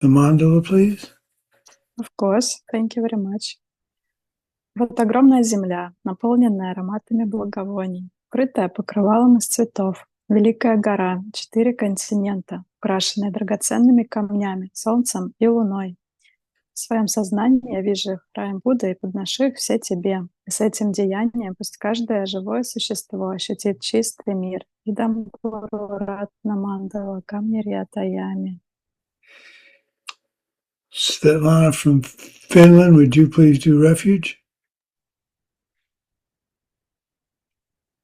the mandala, please? Of course. Thank you very much. Вот огромная земля, наполненная ароматами благовоний, крытая покрывалом из цветов, великая гора, 4 континента, украшенные драгоценными камнями, солнцем и луной. В своем сознании я вижу их храм Будды и подношу их все тебе. И с этим деянием пусть каждое живое существо ощутит чистый мир. Идам Ратна Мандала Камнирьятаями. Svetlana from Finland, would you please do refuge?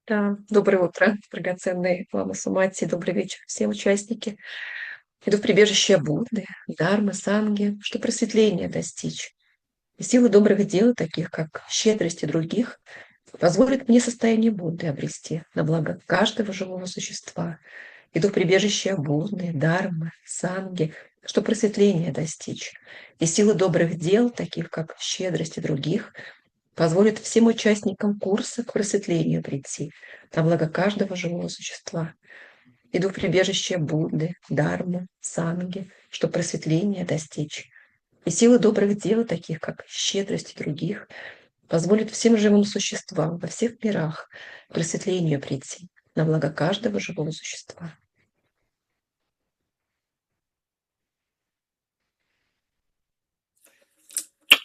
Да, доброе утро, драгоценные лама Сумати, добрый вечер все участники. Иду в прибежище Будды, Дharмы, Санги, что просветление достичь. И силы добрых дел, таких как щедрость и других, позволит мне состояние Будды обрести на благо каждого живого существа. Иду в прибежище Будды, Дharмы, Санги, что просветление достичь. И силы добрых дел, таких как щедрость и других, позволит всем участникам курса к просветлению прийти на благо каждого живого существа. Иду в прибежище Будды, Дharмы, Санги, что просветление достичь. И силы добрых дел, таких как щедрость других, позволит всем живым существам во всех мирах к просветлению прийти на благо каждого живого существа.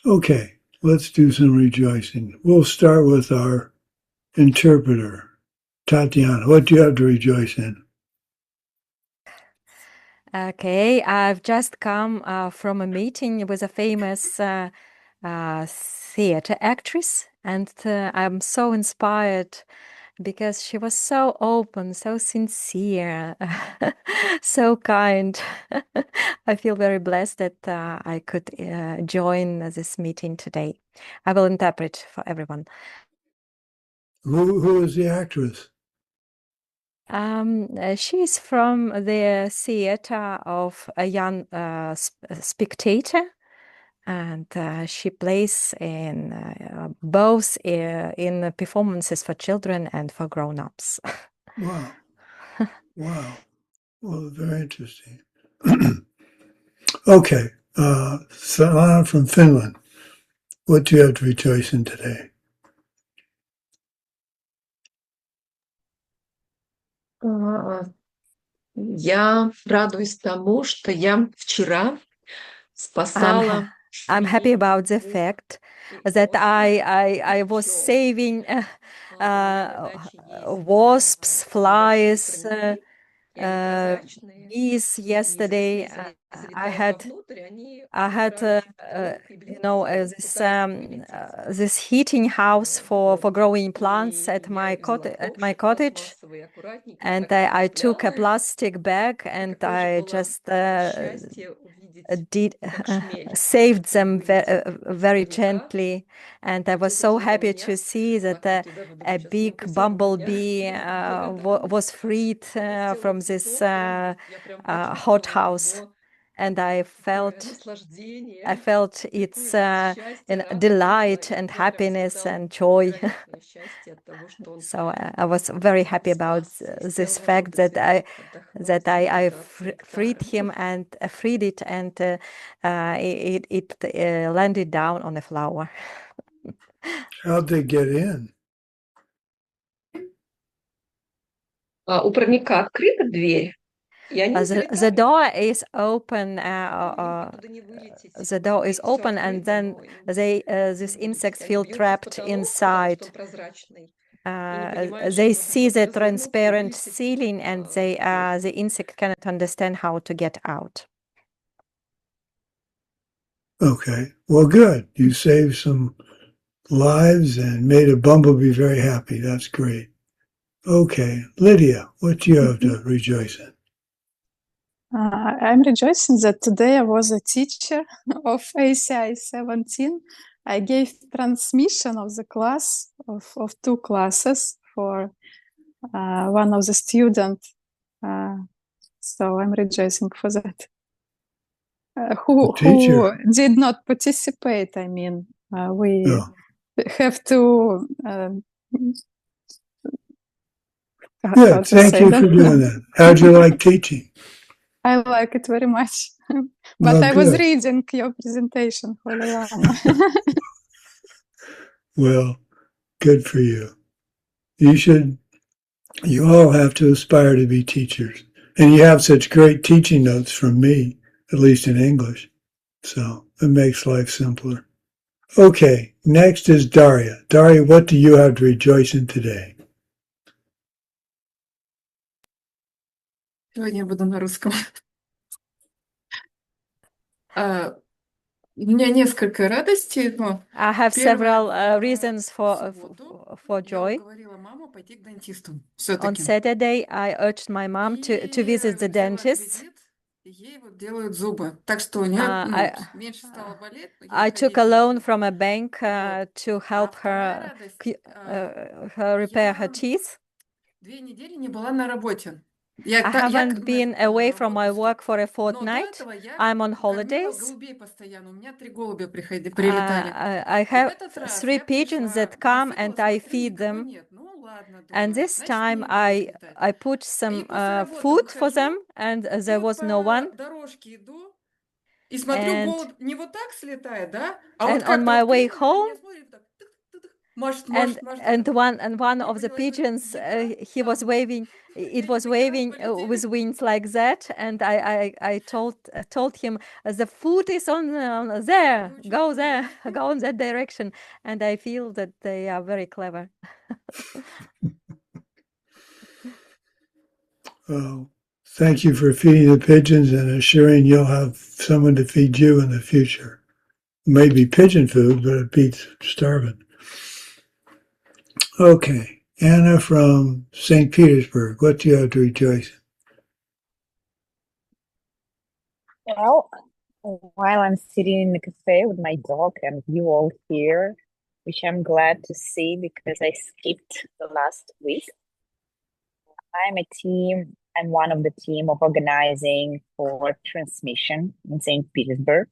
Okay, let's do some rejoicing. We'll start with our interpreter, Tatiana. What do you have to rejoice in? Okay, I've just come from a meeting with a famous theater actress, and I'm so inspired because she was so open, so sincere, so kind. I feel very blessed that I could join this meeting today. I will interpret for everyone. Who is the actress? She is from the theater of a young spectator, and she plays in both in performances for children and for grown-ups. Wow. Wow. Well, very interesting. Okay. Svetlana from Finland. What do you have to rejoice in today? Я радуюсь тому, что я вчера спасала. I'm happy about the fact that I was saving wasps, flies, bees yesterday. I had this heating house for growing plants at my cottage, and I took a plastic bag and I just saved them very gently, and I was so happy to see that a big bumblebee was freed from this hothouse, and I felt its delight and happiness and joy. So I was very happy about this fact that I freed him and freed it, and it landed down on a flower. How'd they get in? У парника открыта дверь. The door is open. The door is open, and then these insects feel trapped inside. They see the transparent ceiling, and the insect cannot understand how to get out. Okay, well, good. You saved some lives and made a bumblebee very happy. That's great. Okay, Lydia, what do you have to rejoice in? I'm rejoicing that today I was a teacher of ACI 17. I gave transmission of the class of 2 classes for one of the students. So I'm rejoicing for that. Who did not participate, I mean, we have to... Good, thank you for doing that. How'd you like teaching? I like it very much. But Well, I was good. reading your presentation, Holy Lama. Well, good for you. You all have to aspire to be teachers. And you have such great teaching notes from me, at least in English. So it makes life simpler. Okay, next is Daria. Daria, what do you have to rejoice in today? Сегодня я буду на русском. У меня несколько радостей, но I have первое, several reasons в for субботу я joy. уговорила маму пойти к дантисту. On Все-таки. Saturday, I urged my mom to visit the взяла dentist. кредит, и ей вот делают зубы. Так что у нее меньше стало болеть, но ей I took a loan from a bank to help her repair her teeth. 2 недели не была на работе. I haven't been away from my work for a fortnight. I'm on holidays. У меня 3 голубя прилетали. I have 3 pigeons that come and I feed them. And this time I put some food for them and there was no one. И смотрю, голубь не вот так слетает, да? And on my way home, машет. and one of the pigeons, he was waving. It was waving with wings like that, and I told him the food is on there. Go there. Go in that direction. And I feel that they are very clever. Well, thank you for feeding the pigeons and assuring you'll have someone to feed you in the future. Maybe pigeon food, but it beats starving. Okay, Anna from St. Petersburg, what do you have to rejoice in? Well, while I'm sitting in the cafe with my dog and you all here, which I'm glad to see because I skipped the last week, I'm one of the team of organizing for transmission in St. Petersburg.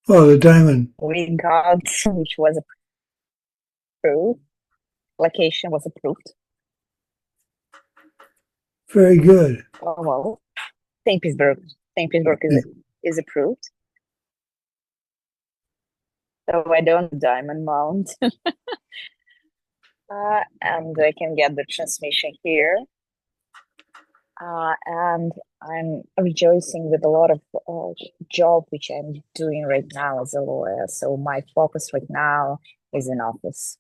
Oh, the diamond. We got, which was approved, location was approved. Very good. Oh, well, St. Petersburg is approved. So I don't diamond mount. And I can get the transmission here. And I'm rejoicing with a lot of job which I'm doing right now as a lawyer. So my focus right now is in office.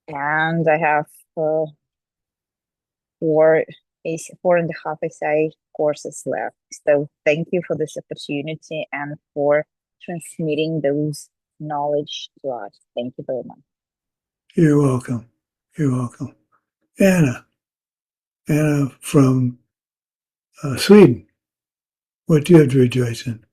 And I have 4.5 ACI courses left. So thank you for this opportunity and for transmitting those knowledge to us. Thank you very much. You're welcome. You're welcome. Anna from Sweden, what do you have to rejoice in?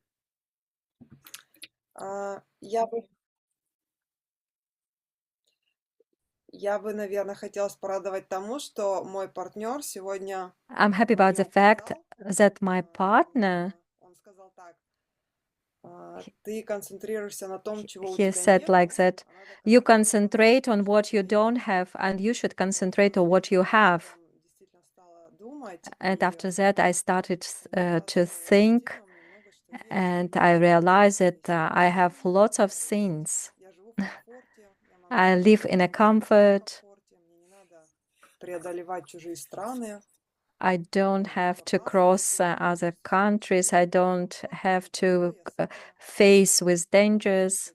Я бы, наверное, хотела порадовать тому, что мой партнер сегодня... I'm happy about the fact that my partner, Он сказал так: ты концентрируешься на том, чего у he тебя said нет. like that, you concentrate on what you don't have and you should concentrate on what you have. Действительно стала думать. And after that, I started to think, and I realized that I have lots of sins. Я живу в комфорте, я могу I live in a comfort. мне не надо преодолевать чужие страны. I don't have to cross other countries. I don't have to face with dangers.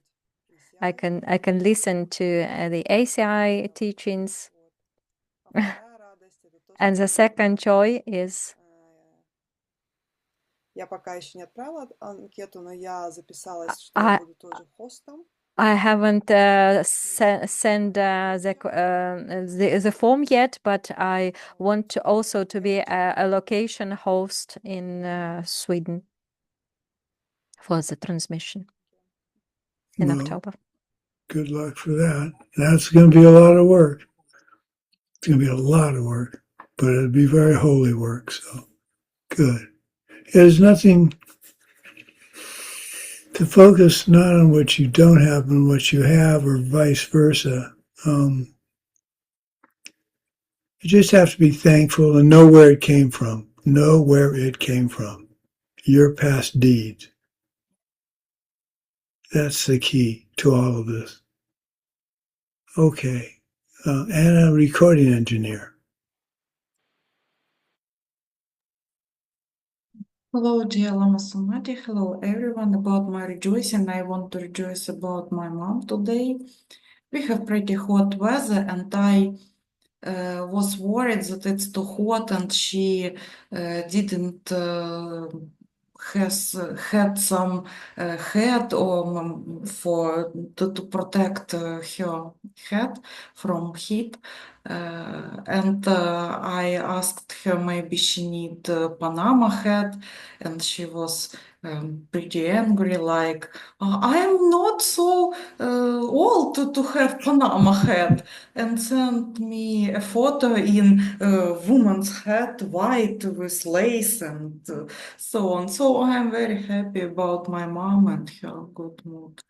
I can listen to the ACI teachings. And the second joy is Я пока еще не отправила анкету, но я записалась, что я буду тоже хостом. I haven't sent the form yet, but I want to also to be a location host in Sweden for the transmission in October. Good luck for that. That's going to be a lot of work. It's going to be a lot of work, but it'll be very holy work, so good. There's nothing to focus not on what you don't have and what you have, or vice versa. You just have to be thankful and know where it came from. Know where it came from. Your past deeds. That's the key to all of this. Okay. And a recording engineer. Hello, dear Lama Sumati. Hello, everyone. About my rejoicing, I want to rejoice about my mom today. We have pretty hot weather, and I was worried that it's too hot, and she didn't had some hat or for to protect her head from heat. And I asked her maybe she need Panama hat, and she was pretty angry, like, I am not so old to have Panama hat, and sent me a photo in woman's hat, white with lace and so on. So I'm very happy about my mom and her good mood.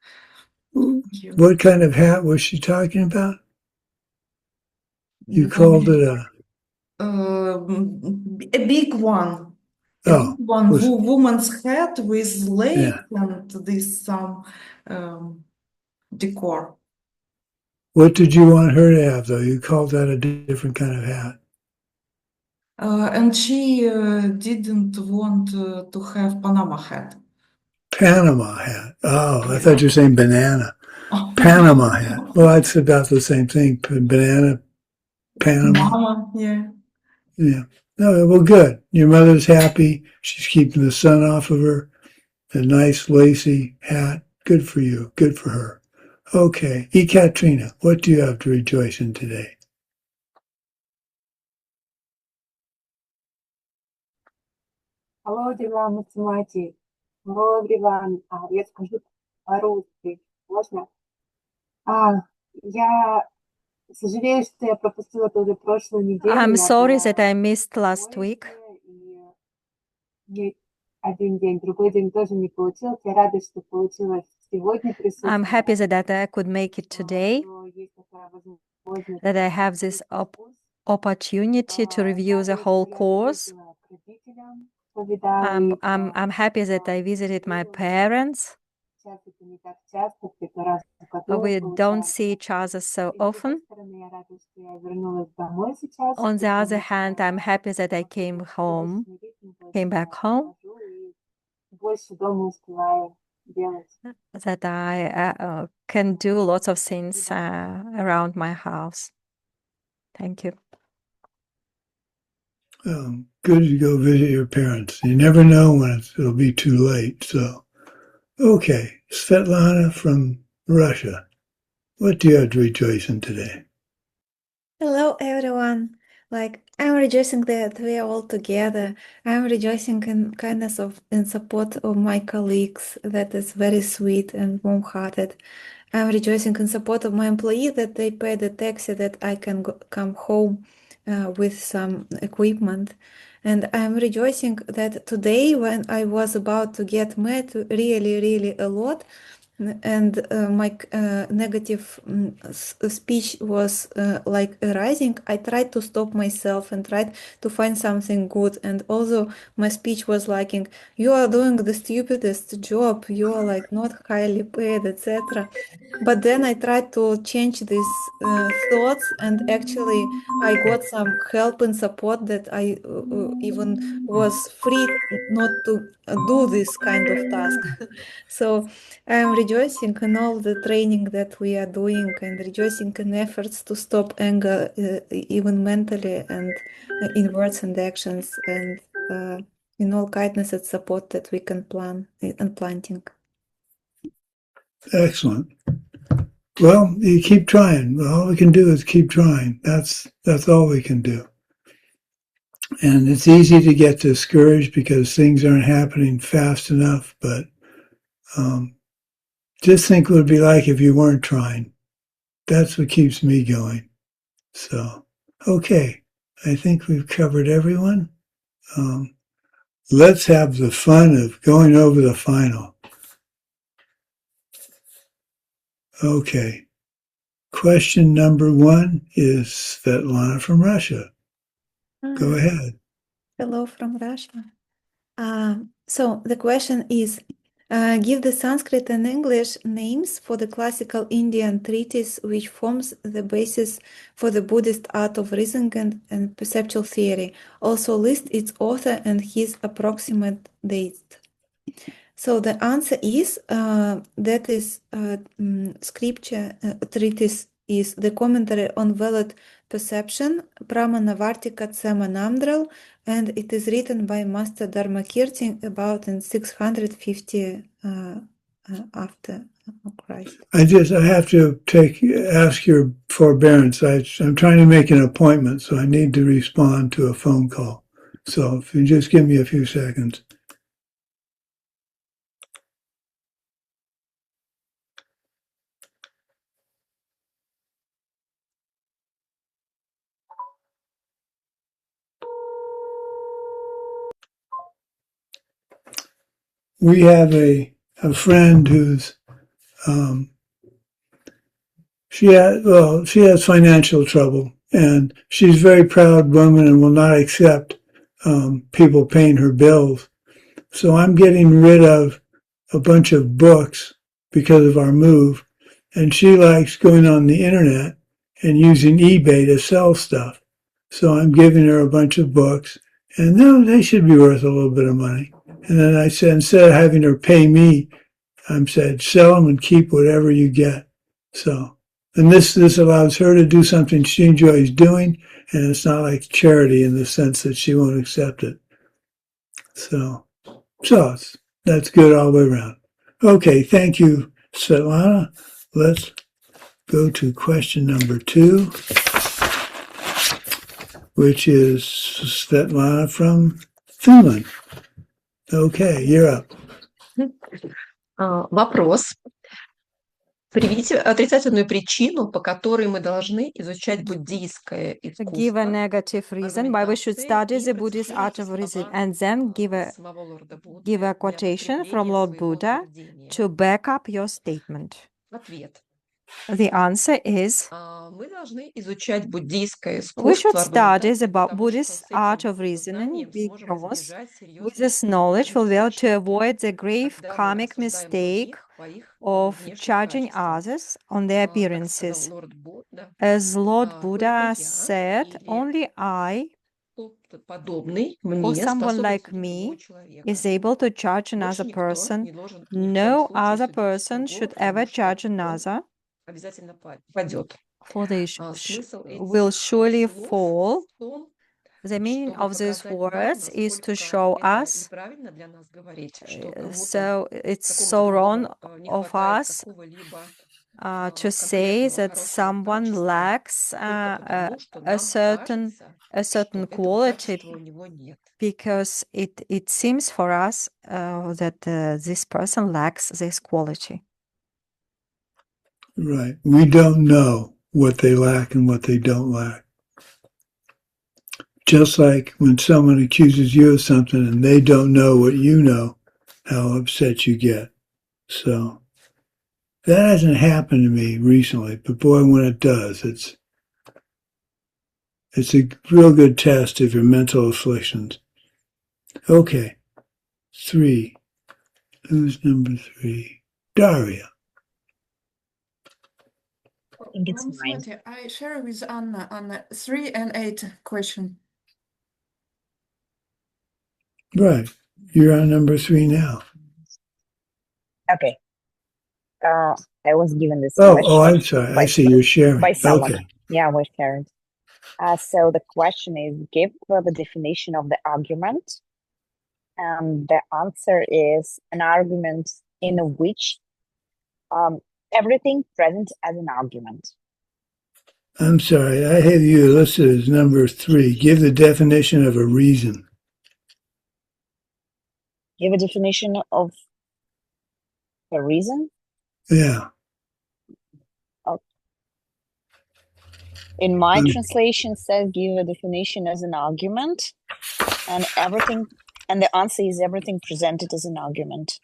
Thank you. What kind of hat was she talking about? You called it a big one. Oh, Big one, was, woman's hat with lace yeah. and this some decor. What did you want her to have, though? You called that a different kind of hat. And she didn't want to have Panama hat. Panama hat. Oh, I thought you were saying banana. Panama hat. Well, that's about the same thing. Banana, Panama. Mama, yeah. Yeah. No, well, good. Your mother's happy. She's keeping the sun off of her. A nice lacy hat. Good for you. Good for her. Okay. Ekaterina, what do you have to rejoice in today? Hello, everyone, it's Sumati. Hello, everyone. Я скажу по-русски. Можно? Я сожалею, что я пропустила тоже прошлую неделю. I'm Я sorry была that I missed в last поезде, week. и один день, другой день тоже не получилось. Я рада, что получилось сегодня I'm happy присутствовать. that I could make it today, Что есть такая возможность that I have this курс. opportunity to review the Также whole я course. съездила к родителям, повидала их. I'm happy that I visited my parents. Сейчас это не так часто, где-то раз в году We don't получается. see each other so И с другой often. стороны, я рада, что я вернулась домой сейчас, On the other потому hand, что I'm happy that I came home, came back home, и больше дома успеваю делать. that I can do lots of things around my house. Thank you. Good to go visit your parents. You never know when it'll be too late. So, okay. Svetlana from Russia. What do you have to rejoice in today? Hello, everyone. I'm rejoicing that we are all together. I'm rejoicing in kindness of in support of my colleagues. That is very sweet and warm-hearted. I'm rejoicing in support of my employee that they pay the taxi that I can come home with some equipment. And I'm rejoicing that today, when I was about to get mad really a lot, and my negative speech was like arising, I tried to stop myself and tried to find something good. And although my speech was like, you are doing the stupidest job, you are like not highly paid, etc. But then I tried to change these thoughts, and actually I got some help and support that I even was free not to do this kind of task. So I'm rejoicing in all the training that we are doing and rejoicing in efforts to stop anger, even mentally and in words and actions, and in all kindness and support that we can plan and planting. Excellent. Well, you keep trying. All we can do is keep trying. That's all we can do. And it's easy to get discouraged because things aren't happening fast enough, but just think what it would be like if you weren't trying. That's what keeps me going. So, okay. I think we've covered everyone. Let's have the fun of going over the final. Okay. Question number 1 is Svetlana from Russia. Go ahead. Hello from Russia. So the question is, give the Sanskrit and English names for the classical Indian treatise which forms the basis for the Buddhist art of reasoning and perceptual theory. Also list its author and his approximate date. So the answer is that is scripture treatise is the commentary on valid perception, Pramanavartika Tsemanamdral, and it is written by Master Dharmakirti about in 650 after Christ. I have to ask your forbearance. I'm trying to make an appointment, so I need to respond to a phone call. So if you just give me a few seconds. We have a friend who's she has financial trouble, and she's a very proud woman and will not accept people paying her bills. So I'm getting rid of a bunch of books because of our move, and she likes going on the internet and using eBay to sell stuff. So I'm giving her a bunch of books, and they should be worth a little bit of money. And then I said, instead of having her pay me, I said, sell them and keep whatever you get. So, and this allows her to do something she enjoys doing, and it's not like charity in the sense that she won't accept it. So that's good all the way around. Okay, thank you, Svetlana. Let's go to question number 2, which is Svetlana from Finland. Okay, you're up. Вопрос. Приведите отрицательную причину, по которой мы должны изучать буддийское искусство. Give a negative reason why we should study the Buddhist art of reason, and then give a quotation from Lord Buddha to back up your statement. Ответ. The answer is, Мы должны изучать буддийское искусство. we should study the Buddhist art of reasoning because with this knowledge we'll be able to avoid the grave karmic mistake of judging others on their appearances. As Lord Buddha said, only I, or someone like me, is able to judge another person. No other person should ever judge another, for they will surely fall. The meaning of these words is to show us, so it's so wrong of us to say that someone lacks a certain quality, because it seems for us that this person lacks this quality. Right. We don't know what they lack and what they don't lack. Just like when someone accuses you of something and they don't know what you know, how upset you get. So that hasn't happened to me recently, but boy, when it does, it's a real good test of your mental afflictions. Okay. 3. Who's number 3? Daria. I think it's mine. Sumati, I share with Anna on 3 and 8 question. Right. You're on number 3 now. Okay. I was given this question. Oh, I'm sorry. I see you're sharing. By someone. Okay. Yeah, we're sharing. So the question is, give the definition of the argument. The answer is an argument in which everything present as an argument. I'm sorry. I have you listed as number 3. Give the definition of a reason. Give a definition of a reason? Yeah. In my translation says give a definition as an argument, and the answer is everything presented as an argument.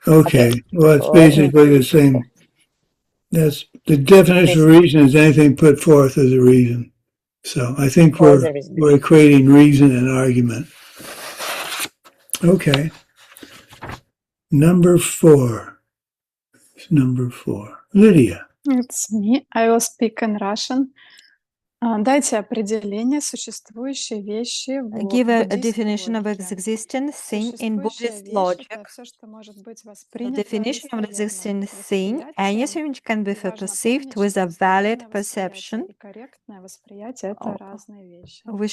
Okay. Well, it's basically the same. That's the definition of reason is anything put forth as a reason. So I think Or there is we're equating reason and argument. Okay. Number 4. Lydia. It's me. I will speak in Russian. Дайте определение существующей вещи Give a буддийской definition of логике. existing thing in Существующая Buddhist вещь — logic. это все, что может быть The воспринято definition of достоверно existing thing, восприятием. anything which can be И важно perceived помнить, with что a valid достоверное восприятие perception. и корректное восприятие — это разные вещи. We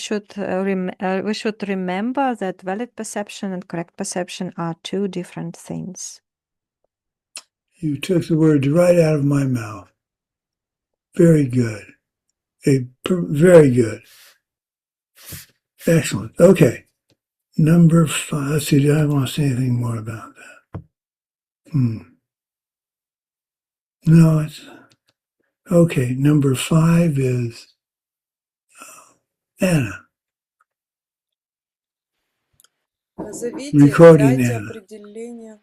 should remember that valid perception and correct perception are two different things. You took the words right out of my mouth. Very good. Very good. Excellent. Okay. Number 5. Let's see, do I want to say anything more about that? No, it's okay. Number 5 is Anna. Назовите, Recording дайте Anna. определение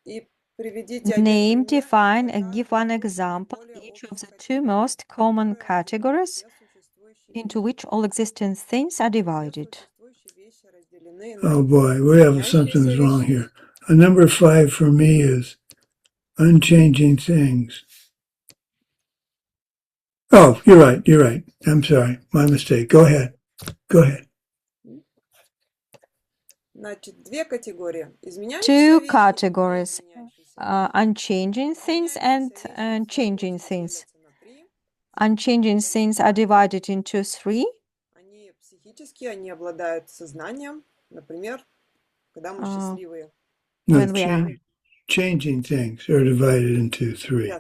и приведите Name, один пример, define, когда and give one две example, более each of the общих two most common категорий, categories где существующие into вещи. which all existing things are Все divided. существующие вещи разделены на Oh boy, we have меняющиеся something's wrong вещи. here. Number 5 for me is unchanging things. Oh, you're right. I'm sorry. My mistake. Go ahead. Значит, две категории. Two Изменяющиеся вещи и categories, неизменяющиеся вещи. unchanging things and Изменяющиеся вещи, в свою changing очередь, things. делятся на три. Unchanging things are divided into three. Они психические, они обладают сознанием. Например, когда мы Uh, счастливые. No, when we are changing things are divided into 3. Yeah,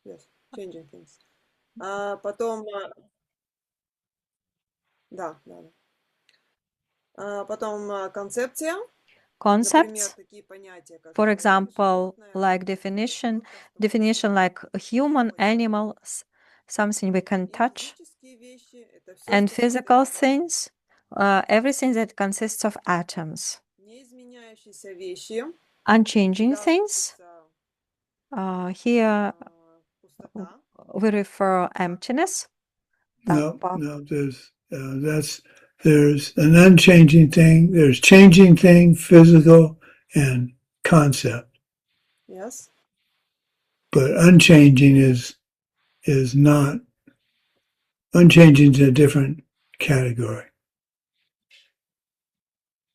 yes, changing things. Потом, да. Потом концепция. Например, concepts, такие понятия, как for человек, example, животное, like definition like a human, animal, something we can и touch, физические вещи, это все, and что состоит physical из things, everything that consists of atoms. неизменяющиеся вещи. Unchanging Сюда things, относится here пустота. we refer emptiness. No, there's an unchanging thing, there's changing thing, physical, and concept. Yes. But unchanging is not, unchanging is a different category.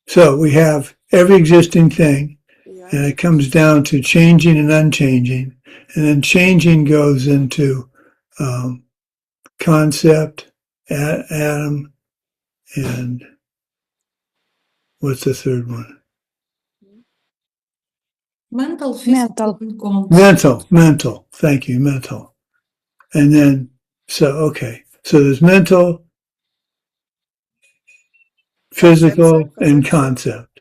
So we have every existing thing, Yes. and it comes down to changing and unchanging, and then changing goes into concept, atom, and what's the third one? Mental, physical, Mental. and concept. Mental. Thank you, mental. And then, so there's mental, physical, and concept.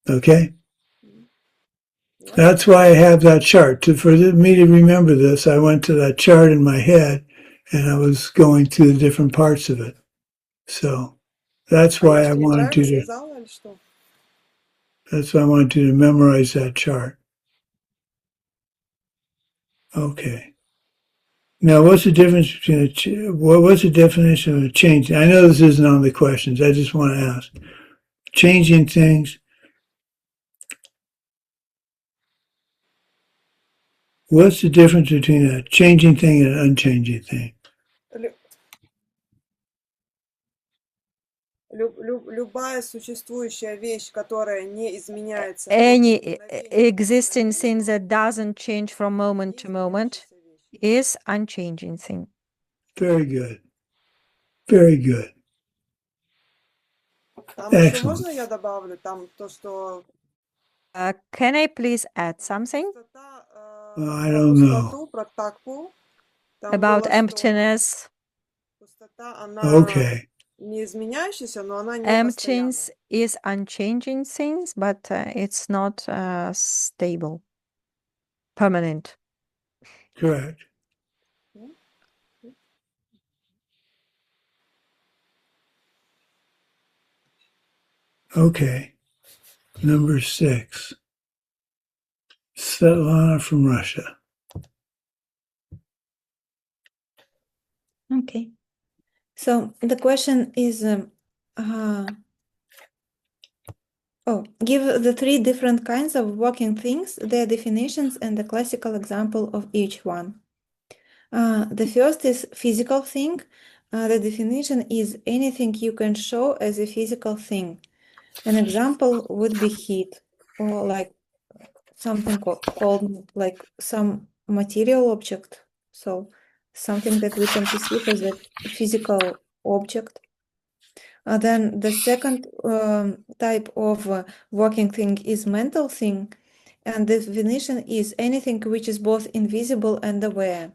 Okay? That's why I have that chart. For me to remember this, I went to that chart in my head, and I was going through the different parts of it. So that's why I wanted you to. That's why I wanted you to memorize that chart. Okay. Now, what's the difference between what's the definition of a change? I know this isn't on the questions. I just want to ask. Changing things. What's the difference between a changing thing and an unchanging thing? Любая существующая вещь, которая не изменяется. Any existing thing that doesn't change from moment to moment is unchanging thing. Very good. Very good. Excellent. Можно я добавлю там то, что Can I please add something I don't know. about emptiness? Okay. Не изменяющаяся, но она не Emptiness постоянная. is unchanging things, but it's not stable, permanent. Correct. Okay. Number 6. Svetlana from Russia. Okay. So the question is, give the three different kinds of walking things, their definitions, and a classical example of each one. The first is physical thing. The definition is anything you can show as a physical thing. An example would be heat, or like something called like some material object. So something that we can perceive as a physical object. Then the second type of working thing is mental thing, and the definition is anything which is both invisible and aware.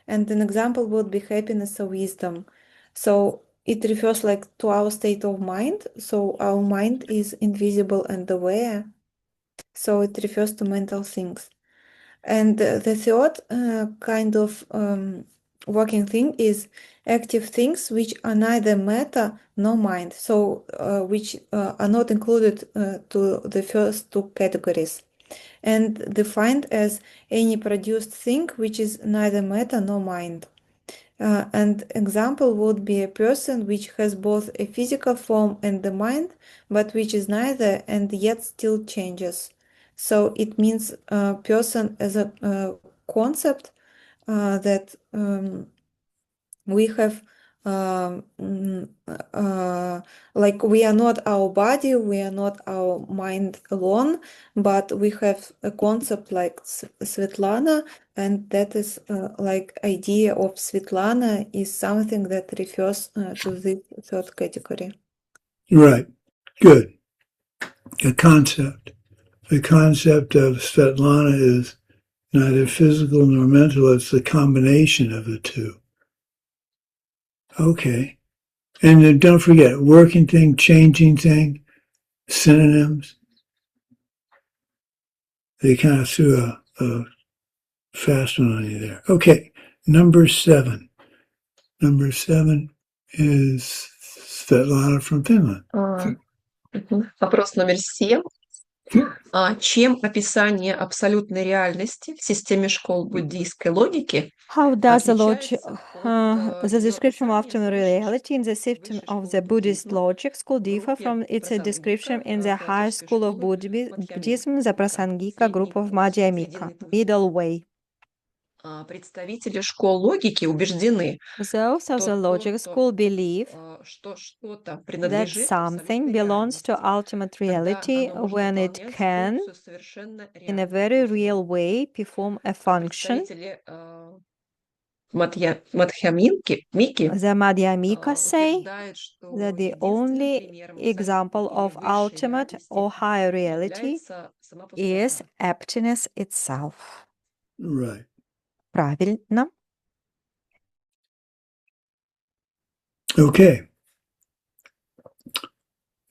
And an example would be happiness or wisdom. So it refers like to our state of mind. So our mind is invisible and aware. So it refers to mental things. And the third kind of working thing is active things which are neither matter nor mind, so which are not included to the first two categories, and defined as any produced thing which is neither matter nor mind. And example would be a person which has both a physical form and the mind, but which is neither and yet still changes. So it means person as a concept that we have like we are not our body, we are not our mind alone, but we have a concept like Svetlana, and that is like idea of Svetlana is something that refers to the third category. Right. Good. A concept. The concept of Svetlana is neither physical nor mental. It's the combination of the two. Okay. And then don't forget, working thing, changing thing, synonyms. They kind of threw a fast one on you there. Okay. Number 7. Number 7 is Svetlana from Finland. Вопрос номер 7. Чем описание абсолютной реальности в системе школ буддийской логики How does the description of ultimate reality in the system of the Buddhist logic school differ from its description in the higher school of Buddhism, the Prasangika group of Madhyamika, middle way? Представители школ логики убеждены, Those of the logic school believe that something belongs to ultimate reality when it can, in a very real way, perform a function. The Madhyamika say that the only example of ultimate or higher reality is emptiness itself. Right. Правильно. Okay.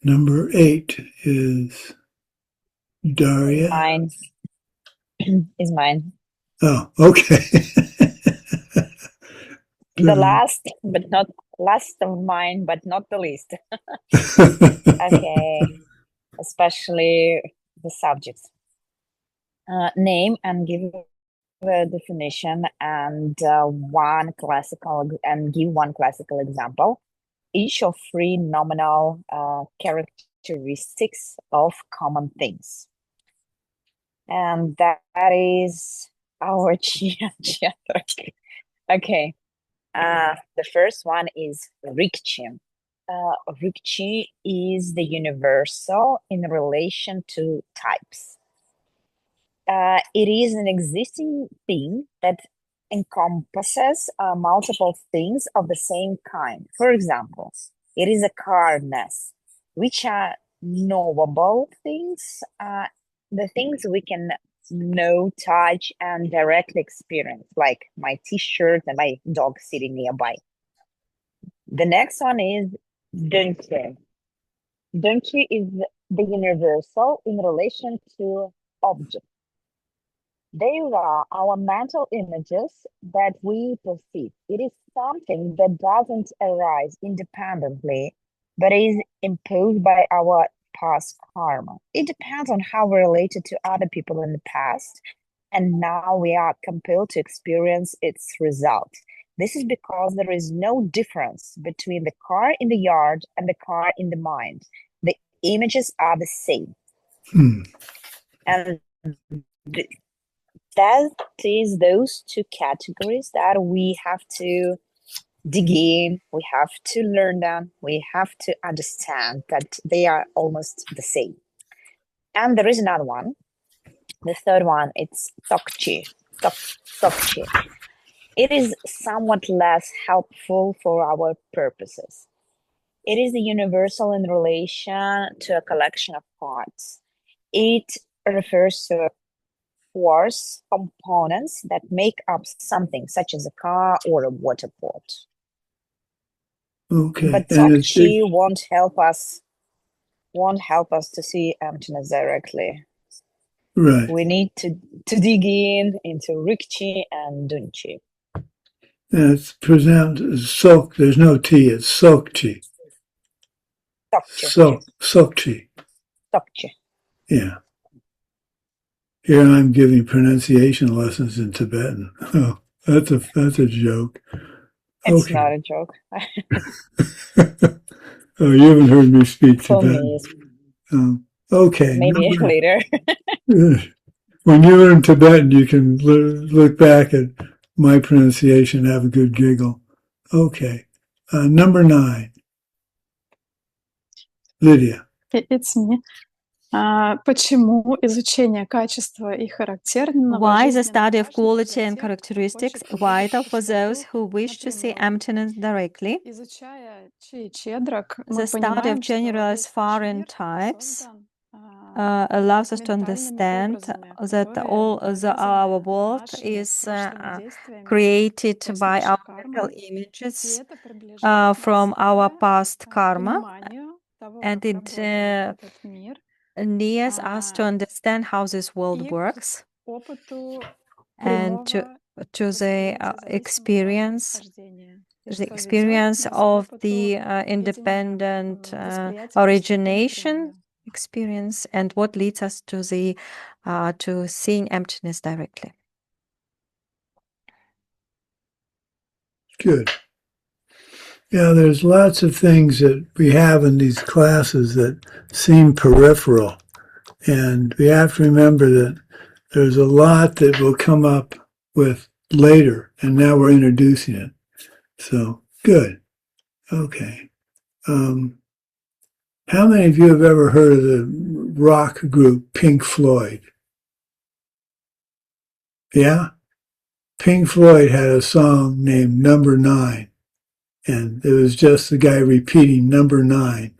Number 8 is Daria. Mine. Is mine. Oh, okay. The last, but not last of mine, but not the least. Okay. Especially the subjects. Name and give a definition and give one classical example, each of 3 nominal characteristics of common things. And that is our chapter. Okay. The first one is Rikchi. Rikchi is the universal in relation to types. It is an existing thing that encompasses multiple things of the same kind. For example, it is a carness, which are knowable things, the things we can know, touch, and directly experience, like my t-shirt and my dog sitting nearby. The next one is Dönche. Dönche is the universal in relation to objects. They are our mental images that we perceive. It is something that doesn't arise independently, but is imposed by our past karma. It depends on how we're related to other people in the past, and now we are compelled to experience its result. This is because there is no difference between the car in the yard and the car in the mind. The images are the same. And that is those two categories that we have to dig in, we have to learn them, we have to understand that they are almost the same. And there is another one. The third one, it's Tokchi. It is somewhat less helpful for our purposes. It is the universal in relation to a collection of parts. It refers to force components that make up something, such as a car or a water pot. Okay. But Tokchi won't help us to see emptiness directly. Right. We need to dig into Rikchi and Dunchi. And it's pronounced Sok. There's no T. It's Sokchi. Sokchi. Yeah. Here I'm giving pronunciation lessons in Tibetan. Oh, that's a joke. It's not a joke. Oh, you haven't heard me speak Tibetan. Okay. Maybe later. When you learn Tibetan, you can look back at my pronunciation and have a good giggle. Okay. Number 9. Lydia. It's me. Почему изучение качества и характерного Why the study of quality and characteristics vital for those who wish to see emptiness directly? The study of generalized foreign types allows us to understand that our world is created by our mental images from our past karma, and it needs us to understand how this world works and to the experience of the independent origination experience, and what leads us to the to seeing emptiness directly. Good. Yeah, there's lots of things that we have in these classes that seem peripheral, and we have to remember that there's a lot that will come up with later, and now we're introducing it. So, good. Okay. How many of you have ever heard of the rock group Pink Floyd? Yeah? Pink Floyd had a song named Number 9, and it was just the guy repeating number 9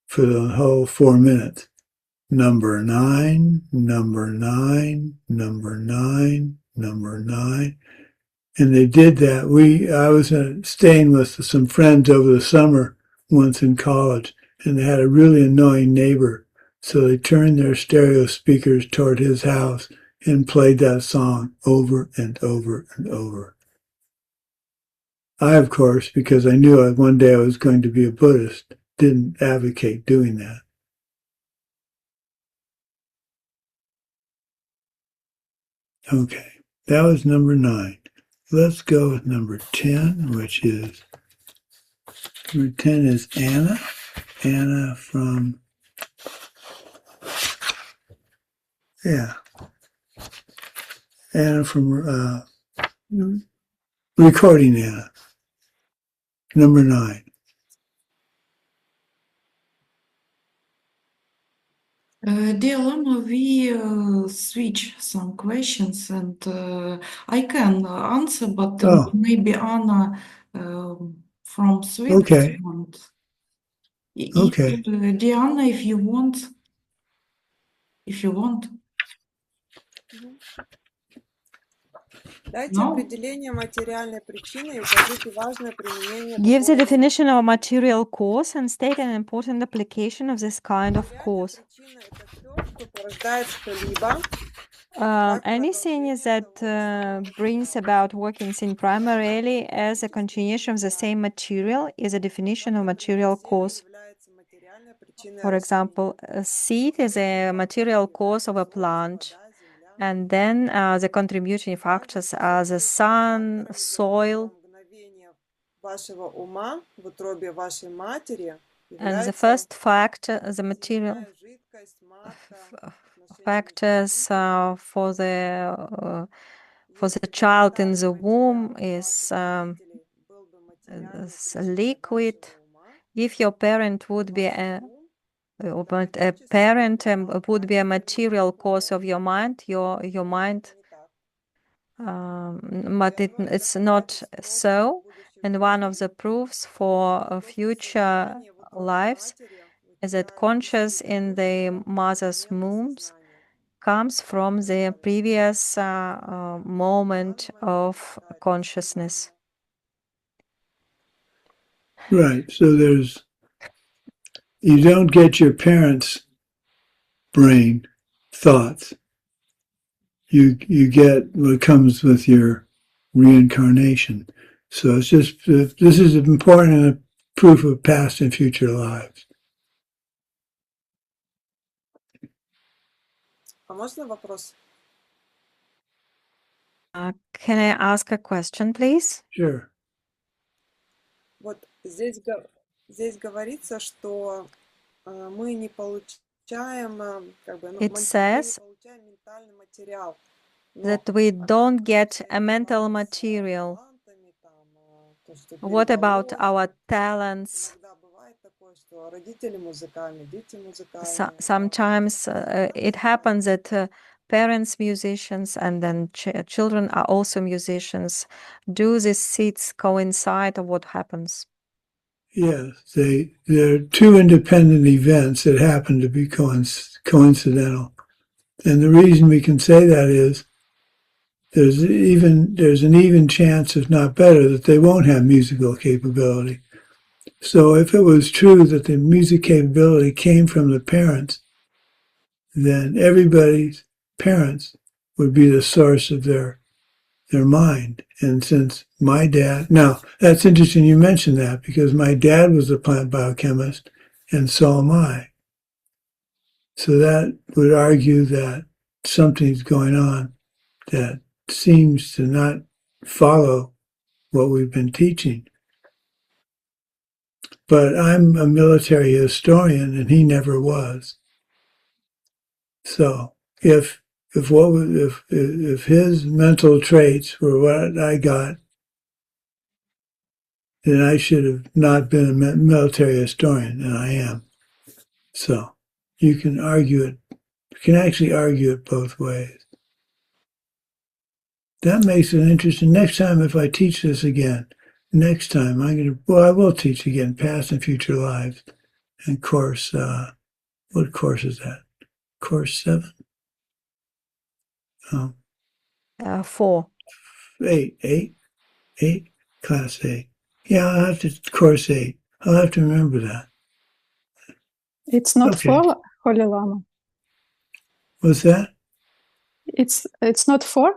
for the whole 4 minutes. Number 9, number 9, number 9, number 9. And they did that. I was staying with some friends over the summer once in college, and they had a really annoying neighbor. So they turned their stereo speakers toward his house and played that song over and over and over. I, of course, because I knew one day I was going to be a Buddhist, didn't advocate doing that. Okay, that was number 9. Let's go with number 10, which is, number 10 is Anna. Anna from, Anna from Recording Anna. Number 9. Dear Lama, we switch some questions, and I can answer, but maybe Anna from Switzerland. Okay. Diana, if you want. Дайте определение материальной причины и укажите важное применение. Give the definition of a material cause and state an important application of this kind of cause. Anything that brings about working sin primarily as a continuation of the same material is a definition of material cause. For example, a seed is a material cause of a plant, and then the contributing factors are the sun, soil, вашего ума в утробе вашей матери And the first fact, the material factors for the child in the womb is liquid. If your parent would be a parent would be a material cause of your mind, your mind, but it's not so. And one of the proofs for future lives is that conscious in the mother's wombs comes from the previous moment of consciousness. Right. So you don't get your parents' brain thoughts. You get what comes with your reincarnation. So it's just, this is important proof of past and future lives. А можно вопрос? Can I ask a question, please? Sure. Вот здесь говорится, что мы не получаем, как бы, It мы не says получаем ментальный материал. that we don't get a mental material. What about our talents? Sometimes it happens that parents musicians and then children are also musicians. Do these seeds coincide, or what happens? Yes, they're two independent events that happen to be coincidental. And the reason we can say that is there's an even chance, if not better, that they won't have musical capability. So if it was true that the music capability came from the parents, then everybody's parents would be the source of their mind. And since my dad, now that's interesting you mentioned that, because my dad was a plant biochemist and so am I. So that would argue that something's going on that seems to not follow what we've been teaching. But I'm a military historian and he never was. So if his mental traits were what I got, then I should have not been a military historian, and I am. So you can argue it. You can actually argue it both ways. That makes it interesting. Next time, if I teach this again, I will teach again, past and future lives. And course, what course is that? Course 7? 4. 8, class 8. Yeah, I'll have to, course 8. I'll have to remember that. It's not 4, Holy Lama. What's that? It's not 4?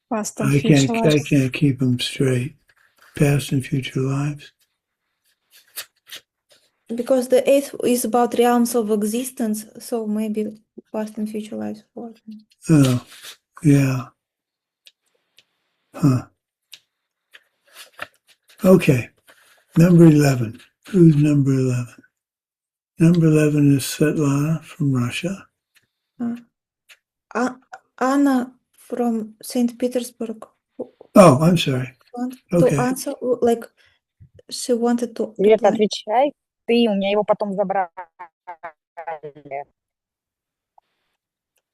Past and future lives. I can't keep them straight. Past and future lives. Because the 8th is about realms of existence, so maybe past and future lives. Oh, yeah. Huh. Okay. Number 11. Who's number 11? Number 11 is Svetlana from Russia. Anna from St. Petersburg. Oh, I'm sorry. To answer, like, she wanted to... Привет, отвечай. Ты, у меня его потом забрали.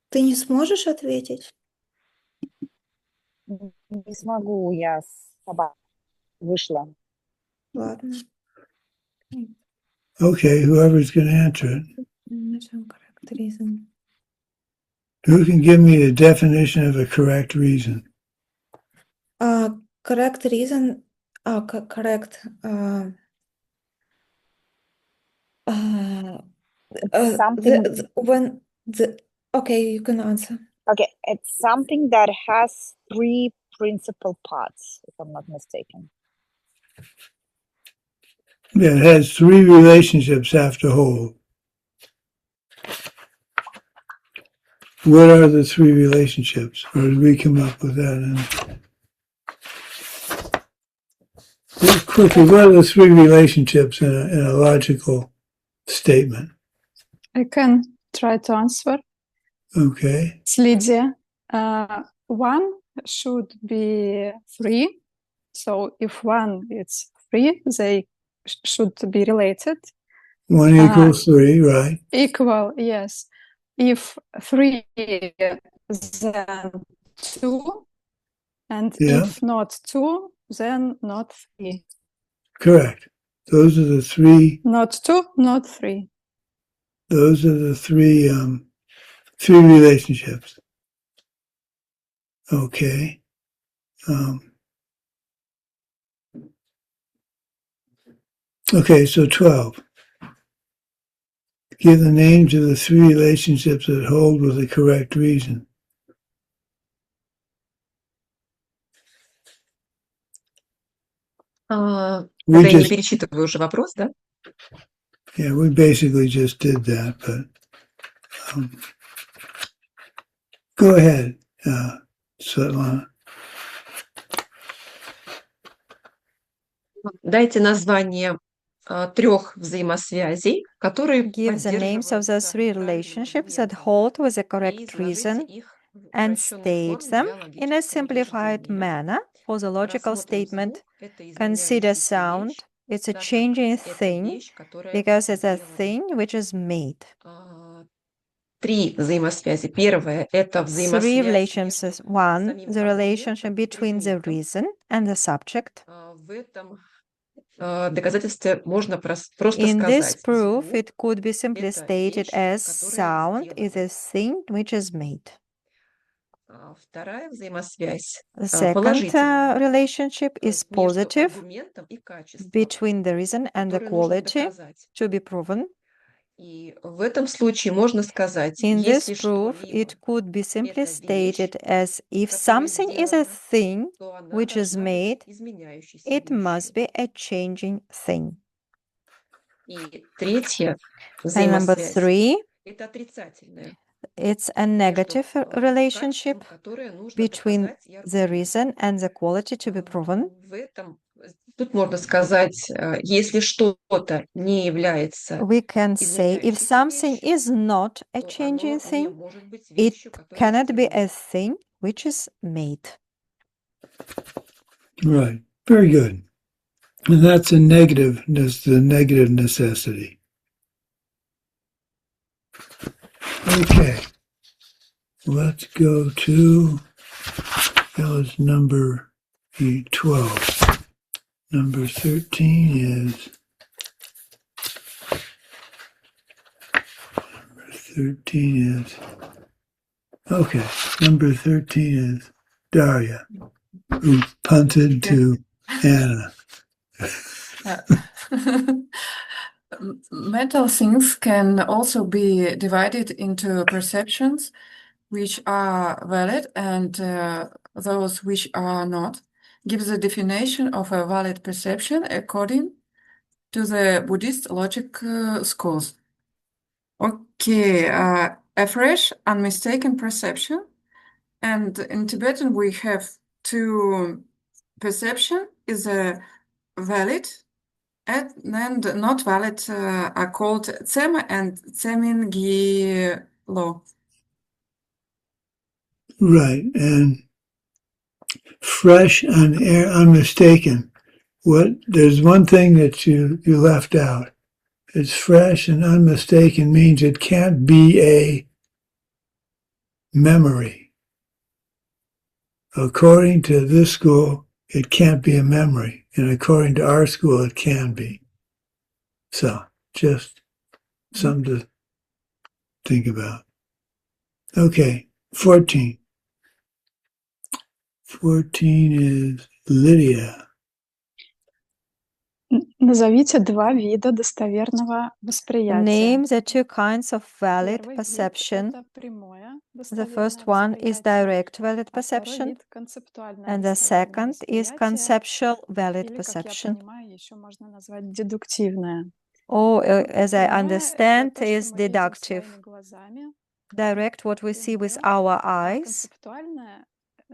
Ты не сможешь ответить? Не смогу, я собака вышла. Ладно. Okay, whoever's going to answer it. Correct reason. Who can give me the definition of a correct reason? Correct reason. Correct. Okay, you can answer. Okay, it's something that has 3 principal parts, if I'm not mistaken. Yeah, it has 3 relationships have to hold. What are the 3 relationships? Or did we come up with that? quickly, what are the three relationships in a logical statement? I can try to answer. Okay. It's Lydia. One should be free. So if one is free, they should be related. One equals three, right? Equal, yes. If three, then two. And if not two, then not three. Correct. Those are the three. Not two, not three. Those are the three relationships. Okay. Okay, so 12. Give the names of the three relationships that hold with the correct reason. Это я не перечитываю уже вопрос, да? Yeah, we basically just did that, but go ahead, Svetlana. Дайте название трех взаимосвязей, которые give the names of the three relationships that hold with the correct reason and state them in a simplified manner for the logical statement. Consider sound. It's a changing thing because it's a thing which is made. Три взаимосвязи. Первое – это взаимосвязь. Three relationships. One, the relationship between the reason and the subject. В этом доказательстве можно просто In this сказать. proof, it could be simply stated as sound is a thing which is made. Вторая взаимосвязь The second relationship is positive between the reason and the quality to be proven. И в этом случае можно сказать, In this если proof, it could be simply stated as if something is a thing which is made, it must be a changing thing. И третья And number взаимосвязь three, это отрицательная. it's a negative relationship between the reason and the quality to be proven. Тут можно сказать, если что-то не является We can say if something is not a changing thing, it cannot be a thing which is made. Right. Very good. And that's the negative necessity. Okay. Let's go to number 12. Number 13 is okay. Number 13 is Daria, who punted to Anna. Mental things can also be divided into perceptions which are valid and those which are not. Gives a definition of a valid perception according to the Buddhist logic schools. Okay, a fresh, unmistaken perception. And in Tibetan, we have two perception is a valid and not valid are called tsema and tsemin gi lo. Right, and fresh and unmistaken. There's one thing that you left out. It's fresh and unmistaken means it can't be a memory. According to this school, it can't be a memory, and according to our school, it can be. So, just something to think about. Okay, 14. 14 is Lydia. Назовите два вида достоверного восприятия. Name the two kinds of valid perception. The first one is direct valid perception, and the second is conceptual valid perception. Or, as I understand, is deductive. Direct, what we see with our eyes,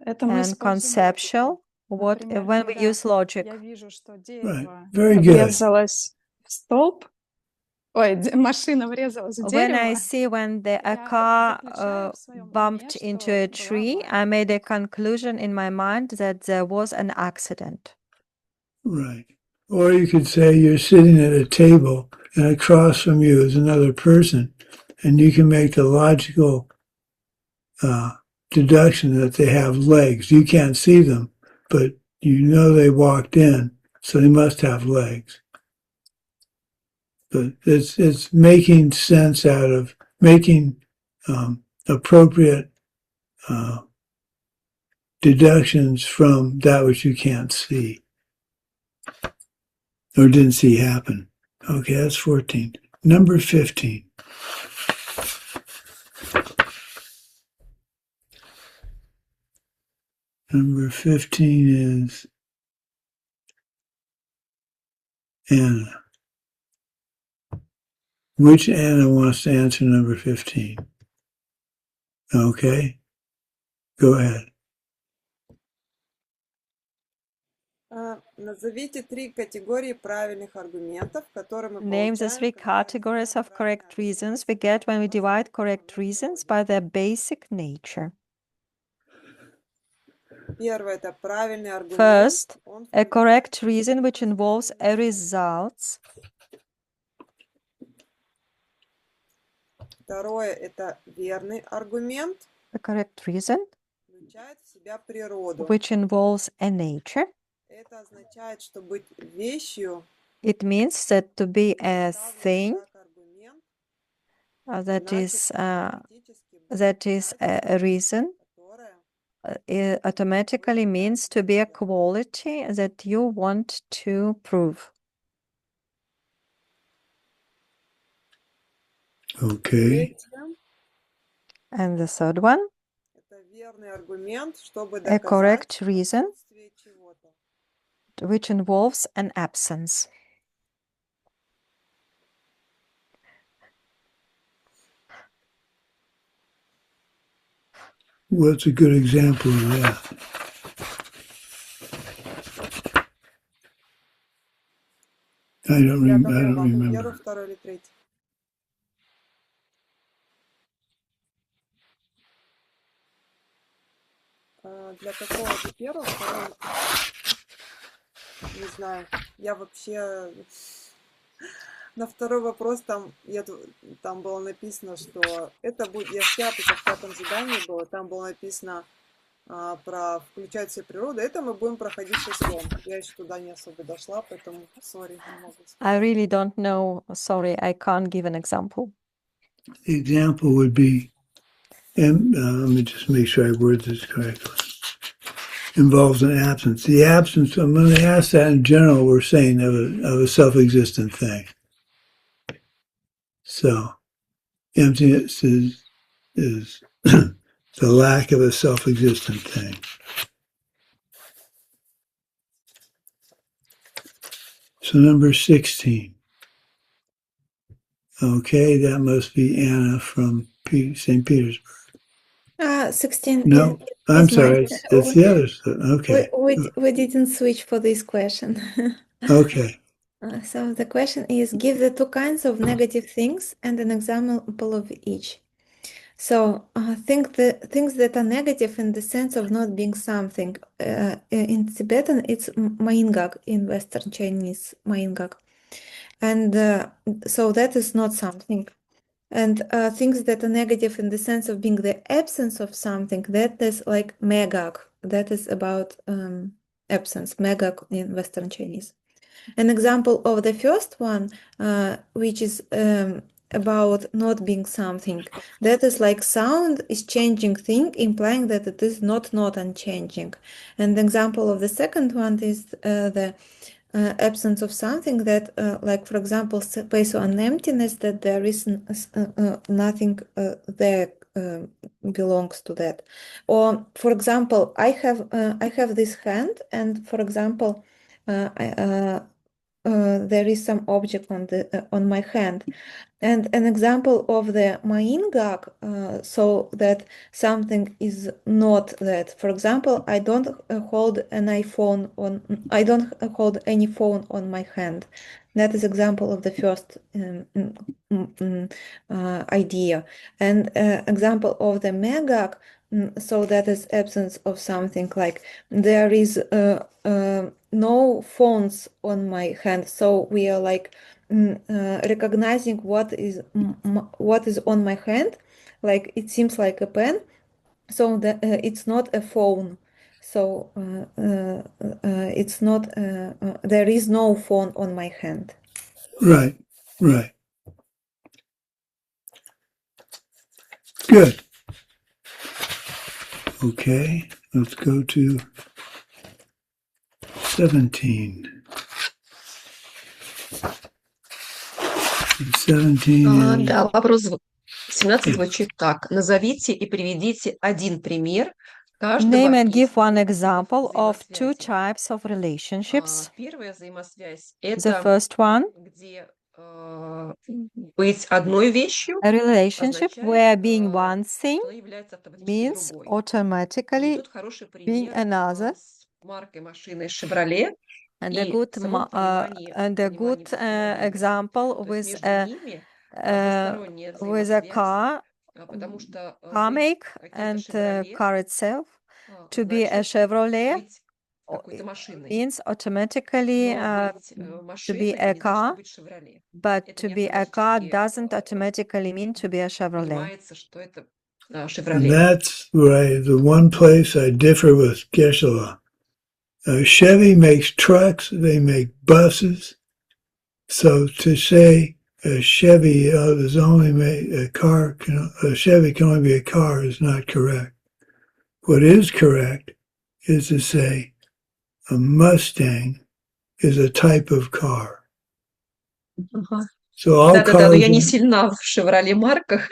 and conceptual What Например, when we когда use logic. я вижу, что Right. дерево Very good. врезалось в столб, машина врезалась в When I дерево, see when a я car заключаю в своем уме, bumped into что a была tree, авария. I made a conclusion in my mind that there was an accident. Right. Or you could say you're sitting at a table and across from you is another person, and you can make the logical deduction that they have legs. You can't see them, but you know they walked in, so they must have legs. But it's making sense out of making appropriate deductions from that which you can't see or didn't see happen. Okay, that's 14. Number 15. Number 15 is Anna. Which Anna wants to answer number 15? Okay, go ahead. Назовите 3 категории правильных аргументов, которые мы Name the получаем, three когда categories разделяем of correct правильные reasons аргументы we get when we по divide своим correct основным reasons методикам. by their basic nature. Первое – это правильный аргумент. First, Он a включает correct reason which involves a result. Второе – это верный аргумент, A correct reason включает в себя природу. which involves a nature. Это означает, что быть вещью It means that to be a представлено thing как аргумент, that значит, is автоматически that is a reason которая it automatically means to be a quality that you want to prove. Okay. третье And the third one, – это верный аргумент, чтобы a доказать correct reason отсутствие чего-то. which involves an absence. What's a good example of that? I don't remember. Первый, второй или третий? Для какого же первого, второго? Не знаю. Я вообще... На второй вопрос там было написано, что это будет... Я в пятом задании было, там было написано про включать все природу. Это мы будем проходить шестом. Я еще туда не особо дошла, поэтому, sorry, не могу сказать. I really don't know. Sorry, I can't give an example. The example would be, and let me just make sure I word this correctly. Involves an absence. The absence, when they ask that in general, we're saying of a self-existent thing. So, emptiness is the lack of a self-existent thing. So number 16. Okay, that must be Anna from St. Petersburg. 16 No, I'm sorry, it's the other stuff. Okay. We didn't switch for this question. Okay. So the question is, give the two kinds of negative things and an example of each. So things that are negative in the sense of not being something. In Tibetan, it's maingak, in Western Chinese, maingak. And so that is not something. And things that are negative in the sense of being the absence of something, that is like megak. That is about absence, megak in Western Chinese. An example of the first one, which is about not being something, that is like sound is changing thing, implying that it is not unchanging. And the example of the second one is the absence of something that, like for example, space or an emptiness, that there is nothing there belongs to that. Or for example, I have this hand, and for example, there is some object on my hand. And an example of the Maingak, so that something is not that. For example, I don't hold any phone on my hand. That is example of the first idea. And example of the Megak, so that is absence of something, like there is no phones on my hand, so we are like recognizing what is on my hand, like it seems like a pen, so that it's not a phone. So it's not there is no phone on my hand. Right, right. Good. Okay, let's go to 17. 17 is... Да, вопрос 17 звучит так. Назовите и приведите один пример каждого Name and из give one двух example типов of two взаимосвязи. types of relationships. Первая взаимосвязь – The это first one, где быть одной вещью a relationship where being означает, one thing что она является автоматически means другой. И automatically тут хороший being пример another. с маркой машины Chevrolet And a и good, самом понимании автомобиля. example То есть with между ними односторонняя with a взаимосвязь, car потому что car быть make каким-то and Chevrolet car itself. To be a значит Chevrolet быть какой-то машиной. means automatically Но быть to be машиной a не значит car, быть Chevrolet. but Это to не be a car автоматически doesn't automatically mean to be a Chevrolet. понимается, что это And Chevrolet. that's right, the one place I differ with Geshe-la. Chevy makes trucks, they make buses. So to say a Chevy is only made, a Chevy can only be a car is not correct. What is correct is to say a Mustang is a type of car. Ага. So all Да-да-да, но cars я не are, сильна в Chevrolet марках.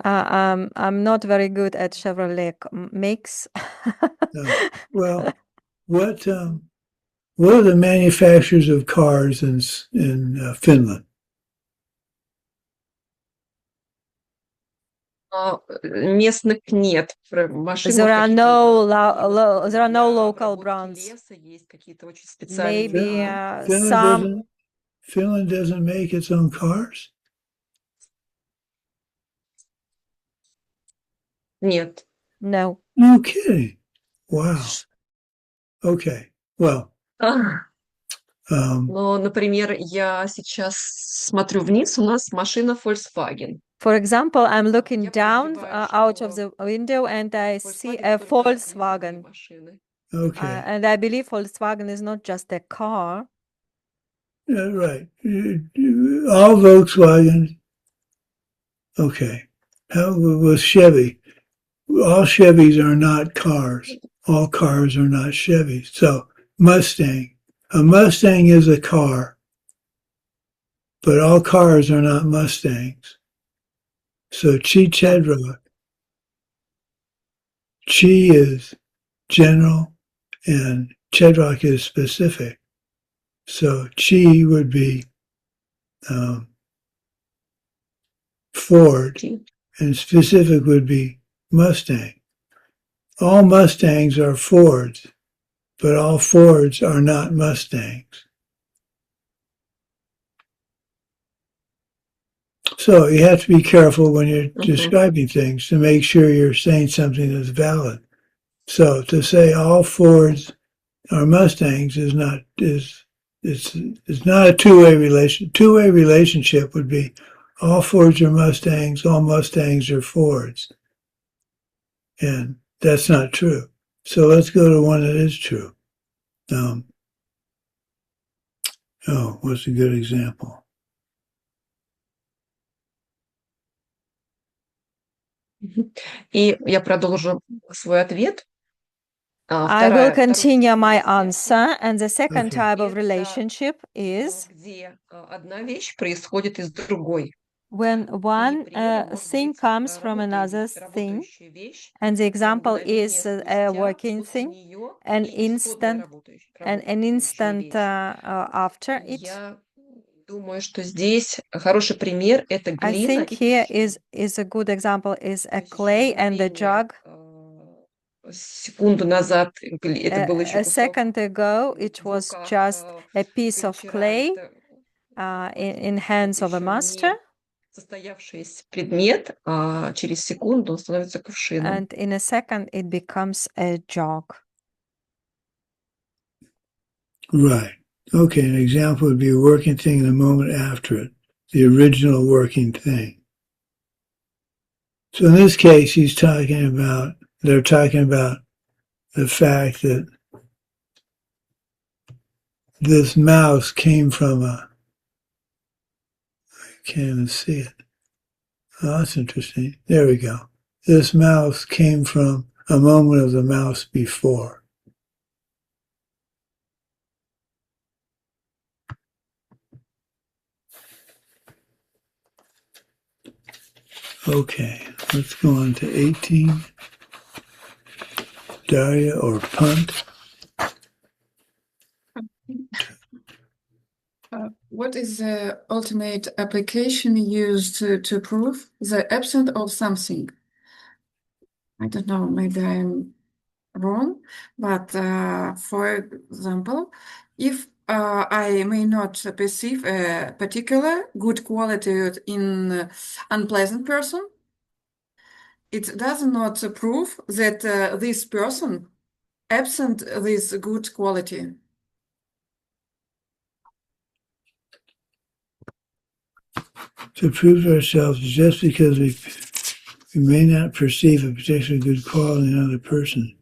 I'm not very good at Chevrolet makes. no. Well, what are the manufacturers of cars in Finland? Местных нет. Машин There вот are какие-то there are no для local обработки brands. леса есть какие-то очень специальные. Maybe Finland doesn't make its own cars? Нет. No. No kidding. Wow. Okay. Well. Но, например, я сейчас смотрю вниз, у нас машина Volkswagen. For example, I'm looking down out of the window and I see a Volkswagen. Okay. And I believe Volkswagen is not just a car. Right. All Volkswagen. Okay. How with Chevy? All Chevys are not cars. All cars are not Chevys. So Mustang. A Mustang is a car, but all cars are not Mustangs. So Chi Chedrock. Chi is general and Chedrock is specific. So Chi would be Ford and specific would be Mustang. All Mustangs are Fords, but all Fords are not Mustangs. So you have to be careful when you're describing things to make sure you're saying something that's valid. So to say all Fords are Mustangs is not it's not a two-way relation. Two-way relationship would be all Fords are Mustangs, all Mustangs are Fords. And that's not true. So let's go to one that is true. What's a good example? И я продолжу свой ответ. I will continue my answer, and the second type of relationship is где одна вещь происходит из другой. when one thing comes from another thing, and the example is a working thing, an instant after it. I think here is a good example is a clay and a jug. A second ago, it was just a piece of clay in hands of a master. And in a second, it becomes a jug. Right. Okay, an example would be a working thing in the moment after it, the original working thing. So in this case, they're talking about the fact that this mouse came from I can't even see it. Oh, that's interesting. There we go. This mouse came from a moment of the mouse before. Okay, let's go on to 18. Daria or punt. What is the ultimate application used to prove the absence of something? I don't know, maybe I'm wrong, but for example, if I may not perceive a particular good quality in unpleasant person, it does not prove that this person absent this good quality. To prove to ourselves just because we may not perceive a particularly good quality in another person.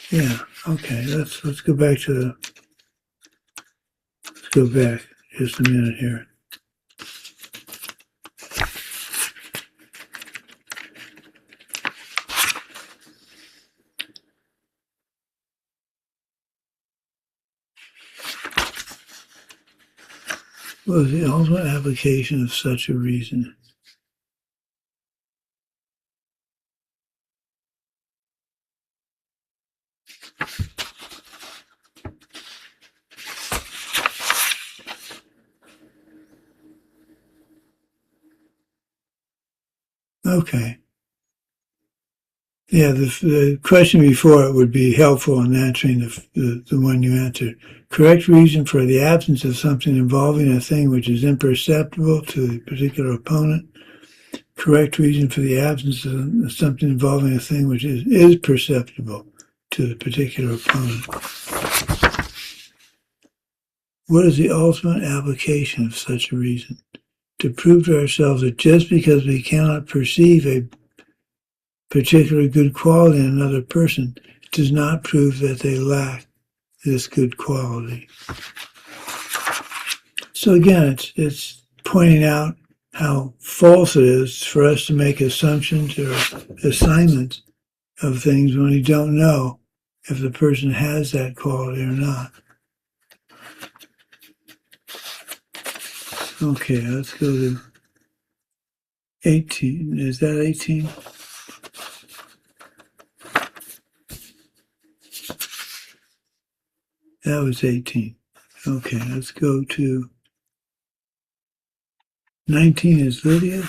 Yeah, okay, let's go back to let's go back just a minute here. What is the ultimate application of such a reason? Okay. Yeah, the question before it would be helpful in answering the one you answered. Correct reason for the absence of something involving a thing which is imperceptible to the particular opponent. Correct reason for the absence of something involving a thing which is perceptible to the particular opponent. What is the ultimate application of such a reason? To prove to ourselves that just because we cannot perceive a particularly good quality in another person does not prove that they lack this good quality. So again, it's pointing out how false it is for us to make assumptions or assignments of things when we don't know if the person has that quality or not. Okay, let's go to 18. Is that 18? That was 18. Okay, let's go to 19 is Lydia.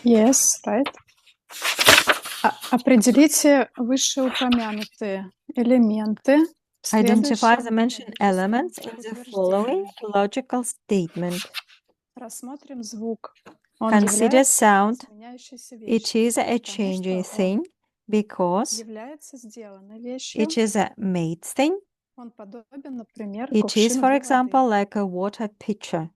Yes, right. Определите вышеупомянутые элементы в Identify the следующем mentioned elements in the following logical statement. Рассмотрим звук. Он Consider является sound. изменяющейся It вещью, is a потому changing что он thing because является сделанной вещью. it is a made thing. Он подобен, например, It is, кувшину for для example, воды. like a water pitcher.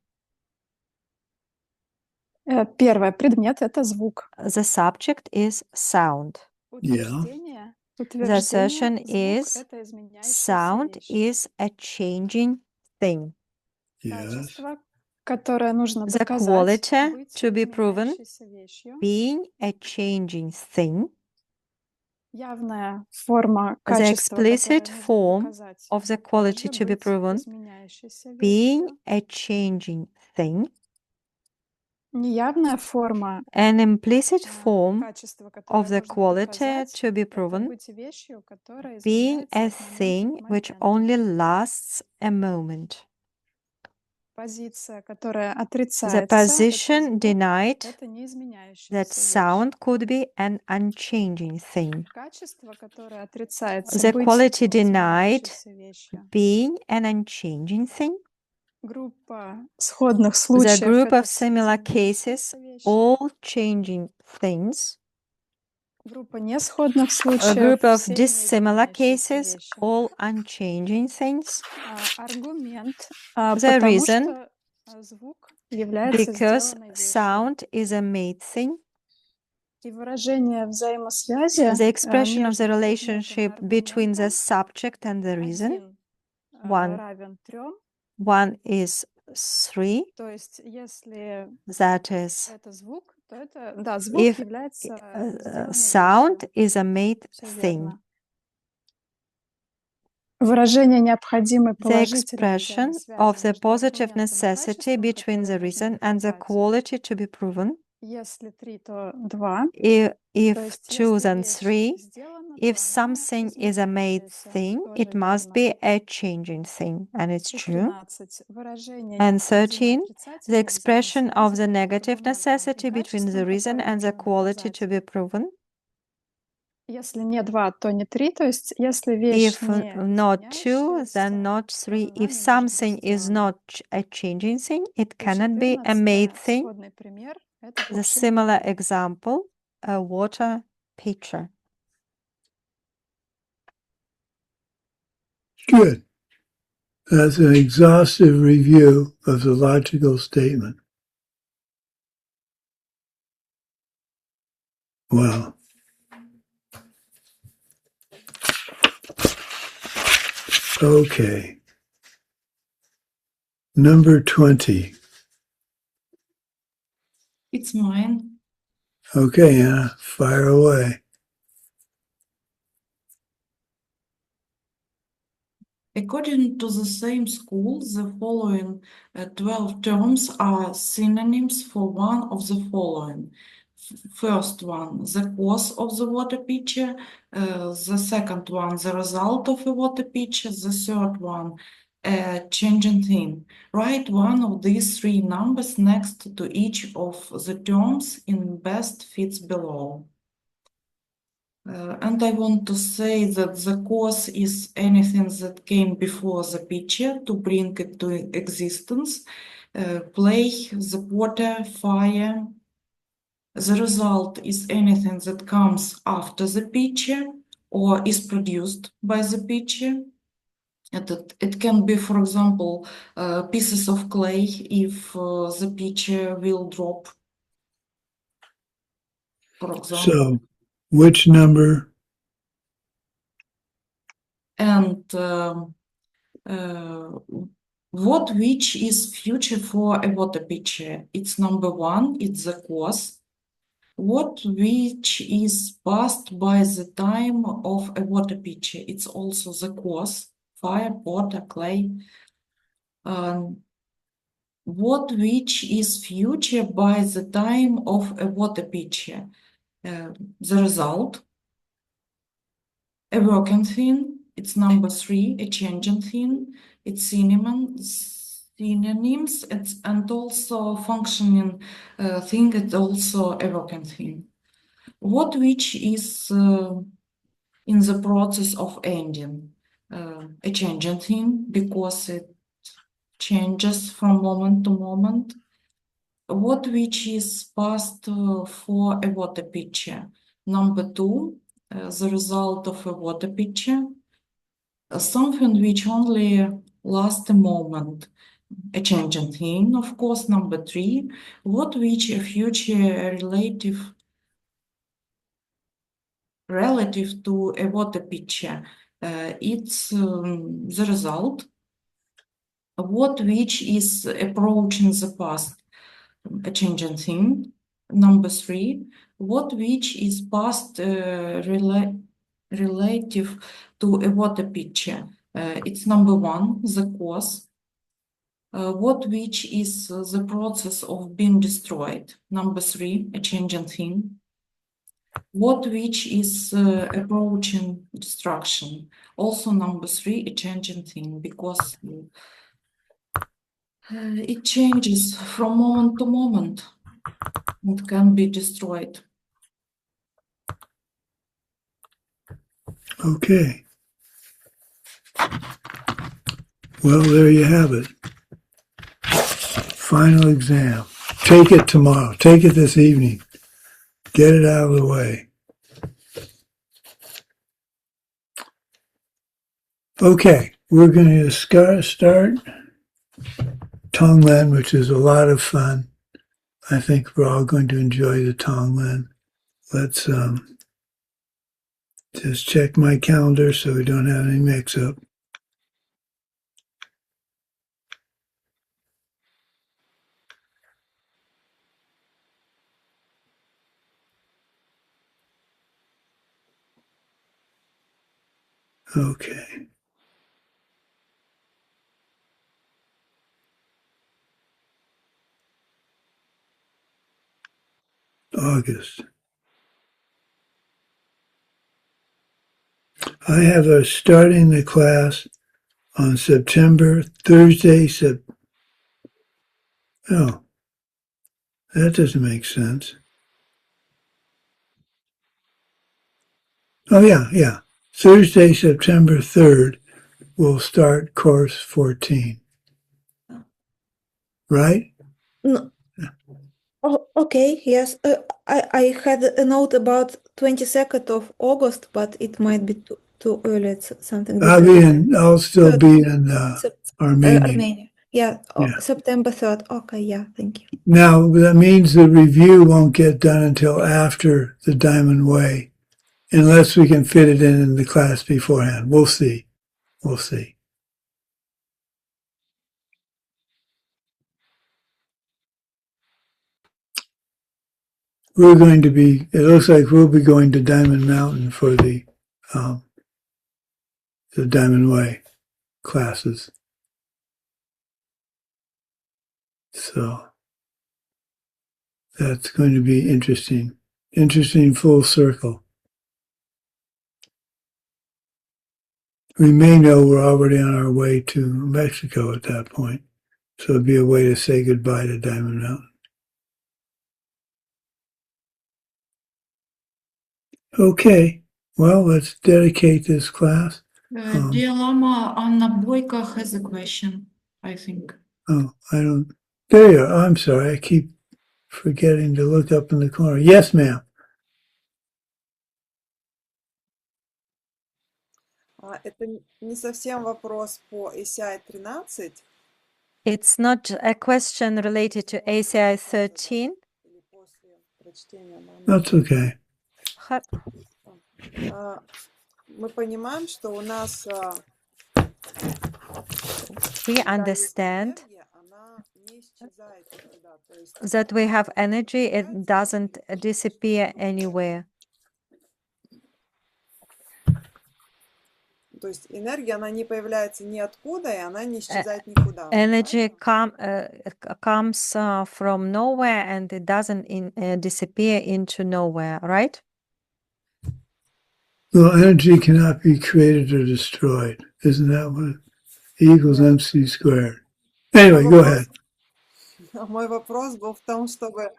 Первое, предмет — это звук. The subject is sound. Утверждение, The assertion звук — is это изменяющаяся sound вещь. is a changing thing. Качество, которое нужно The доказать, quality быть to be proven, изменяющейся вещью. being a changing thing. Явная форма The качества, explicit которое нужно form доказать, of the это quality тоже to be быть proven, изменяющейся being вещью. a changing thing. Неявная форма An implicit form качества, of которое the можно quality доказать, to be это proven быть вещью, которая being изменяется a от момента thing к which моменту. only lasts a moment. Позиция, которая The отрицается, это position звук, denied это не that изменяющаяся вещь. sound could be an unchanging thing. Качество, которое отрицается, The быть quality denied изменяющейся вещью. being an unchanging thing. Группа сходных The случаев group это of все similar изменяющиеся cases, вещи. all changing things. Группа несходных A случаев group of все dissimilar неизменяющиеся cases, вещи. all unchanging things. Аргумент, The потому reason, что звук является because сделанной вещью. sound is a made thing. И выражение взаимосвязи The expression of между the предметом и relationship between the аргументом subject and the reason. один One, равен 3. one is 3. То есть, если That is, это звук, то это, да, звук if является сделанной sound вещью. is a made Все thing. верно. Выражение необходимой The положительной expression взаимосвязи of the между positive аргументом и necessity качеством, between the которое нужно reason and the доказать. quality to be proven. Если 3, то 2. If То есть, 2 если then вещь 3, сделана, if то она something is a made изменяющаяся. thing, Тоже it must верно. be a changing thing, and it's И true. 13. Выражение And необходимой 13, the отрицательной expression of взаимосвязи the между negative аргументом и necessity between the качеством, reason которое and the нужно quality доказать. to be proven. Если не 2, то не 3. То есть, если вещь If не not 2, then изменяющаяся, not то 3. она If не может быть something is сделанной. not a changing thing, it И cannot be a made 14. thing. Сходный пример – это The кувшин similar воды. example, a water pitcher. Good. That's an exhaustive review of the logical statement. Wow. Okay. Number 20. It's mine. Okay, Anna, fire away. According to the same school, the following 12 terms are synonyms for one of the following. First one, the cause of the water pitcher. The second one, the result of a water pitcher. The third one, a changing thing. Write one of these three numbers next to each of the terms in best fits below. And I want to say that the cause is anything that came before the picture to bring it to existence. Play, the water, fire. The result is anything that comes after the picture or is produced by the picture. It can be, for example, pieces of clay if the picture will drop, for example. So, which number? And what which is future for a water pitcher? It's number one, it's the cause. What which is past by the time of a water pitcher? It's also the cause, fire, water, clay. What which is future by the time of a water pitcher? The result, a working thing, it's number three, a changing thing, it's synonyms, and also functioning thing, it's also a working thing. What which is in the process of ending? A changing thing, because it changes from moment to moment. What which is past for a water pitcher? Number two, the result of a water pitcher, something which only lasts a moment, a changing thing, of course. Number three, what which a future relative to a water pitcher, it's the result. What which is approaching the past, a changing thing. Number three, what which is past relative to a water pitcher. It's number one, the cause. What which is the process of being destroyed? Number 3, a changing thing. What which is approaching destruction? Also number 3, a changing thing, because it changes from moment to moment. It can be destroyed. Okay. Well, there you have it. Final exam. Take it tomorrow. Take it this evening. Get it out of the way. Okay, we're going to start Tonglen, which is a lot of fun. I think we're all going to enjoy the Tonglen. Let's just check my calendar so we don't have any mix-up. Okay. August. I have a starting the class on Thursday. Oh, that doesn't make sense. Oh, yeah. Thursday, September 3rd, we'll start course 14. Right? No. Oh, okay, yes. I had a note about 22nd of August, but it might be too early. It's something different. I'll still be in Armenia. Armenia. Yeah, Yeah. September 3rd. Okay, yeah, thank you. Now, that means the review won't get done until after the Diamond Way, unless we can fit it in the class beforehand. We'll see. We'll see. It looks like we'll be going to Diamond Mountain for the Diamond Way classes. So that's going to be interesting. Interesting full circle. We may know we're already on our way to Mexico at that point. So it'd be a way to say goodbye to Diamond Mountain. Okay, well, let's dedicate this class. Dear Lama, Anna Boyka has a question, I think. Oh, there you are. I'm sorry, I keep forgetting to look up in the corner. Yes, ma'am. Это не совсем вопрос по ACI 13. It's not a question related to ACI 13. That's okay. Мы понимаем, что у нас We understand that we have energy, it doesn't disappear anywhere. То есть энергия, она не появляется ниоткуда, и она не исчезает никуда. Energy comes from nowhere and it doesn't disappear into nowhere, right? Well, energy cannot be created or destroyed. Isn't that what E equals MC squared? Anyway, go ahead. Мой вопрос был в том, чтобы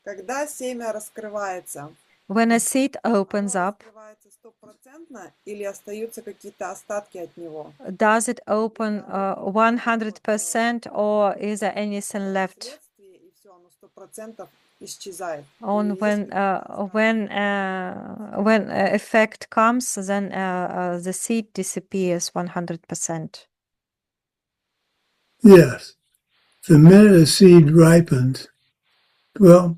когда семя раскрывается, when a seed opens up, или остаются какие-то остатки от него? Does it open 100% or is there anything left? On when effect comes, then the seed disappears 100%. Yes. The minute a seed ripens, well,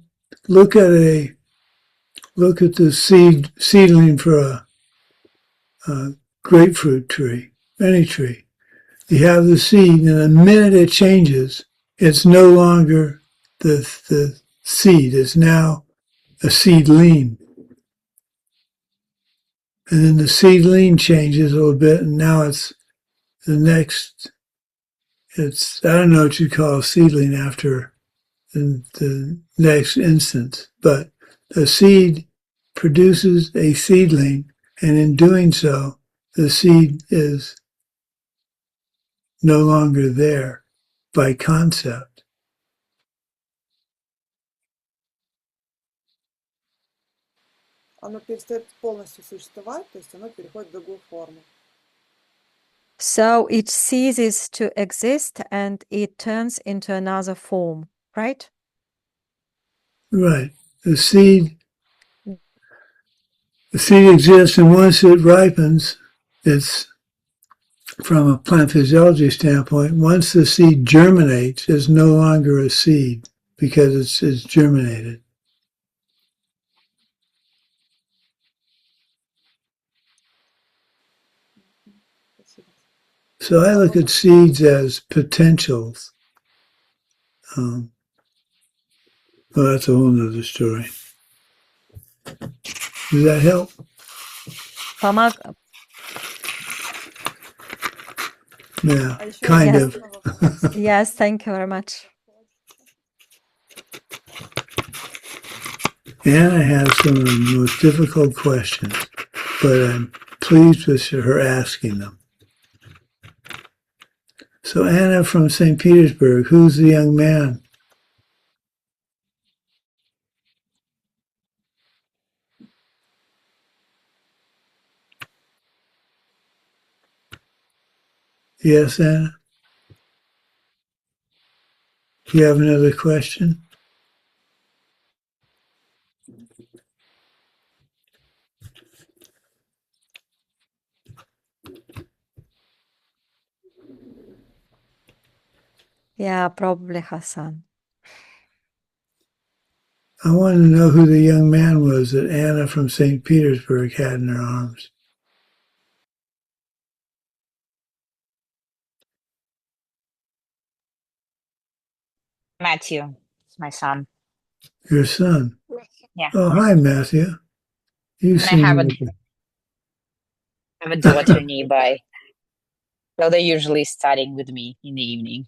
look at the seedling for a grapefruit tree, any tree. You have the seed, and the minute it changes, it's no longer the seed. It's now a seedling. And then the seedling changes a little bit, and now it's the next I don't know what you call a seedling after the next instance, but a seed produces a seedling, and in doing so, the seed is no longer there by concept. Оно перестает полностью существовать, то есть оно переходит в другую форму. So it ceases to exist and it turns into another form, right? Right. The seed exists, and once it ripens, it's from a plant physiology standpoint, once the seed germinates, it's no longer a seed because it's germinated. So I look at seeds as potentials. Well, that's a whole nother story. Does that help? Yeah, kind Yes. of. Yes, thank you very much. Anna has some of the most difficult questions, but I'm pleased with her asking them. So Anna from St. Petersburg, who's the young man? Yes, Anna? You have another question? Yeah, probably Hassan. I want to know who the young man was that Anna from St. Petersburg had in her arms. Matthew, it's my son. Your son? Yeah. Oh, hi, Matthew. You And I have seem a daughter nearby. So they're usually studying with me in the evening.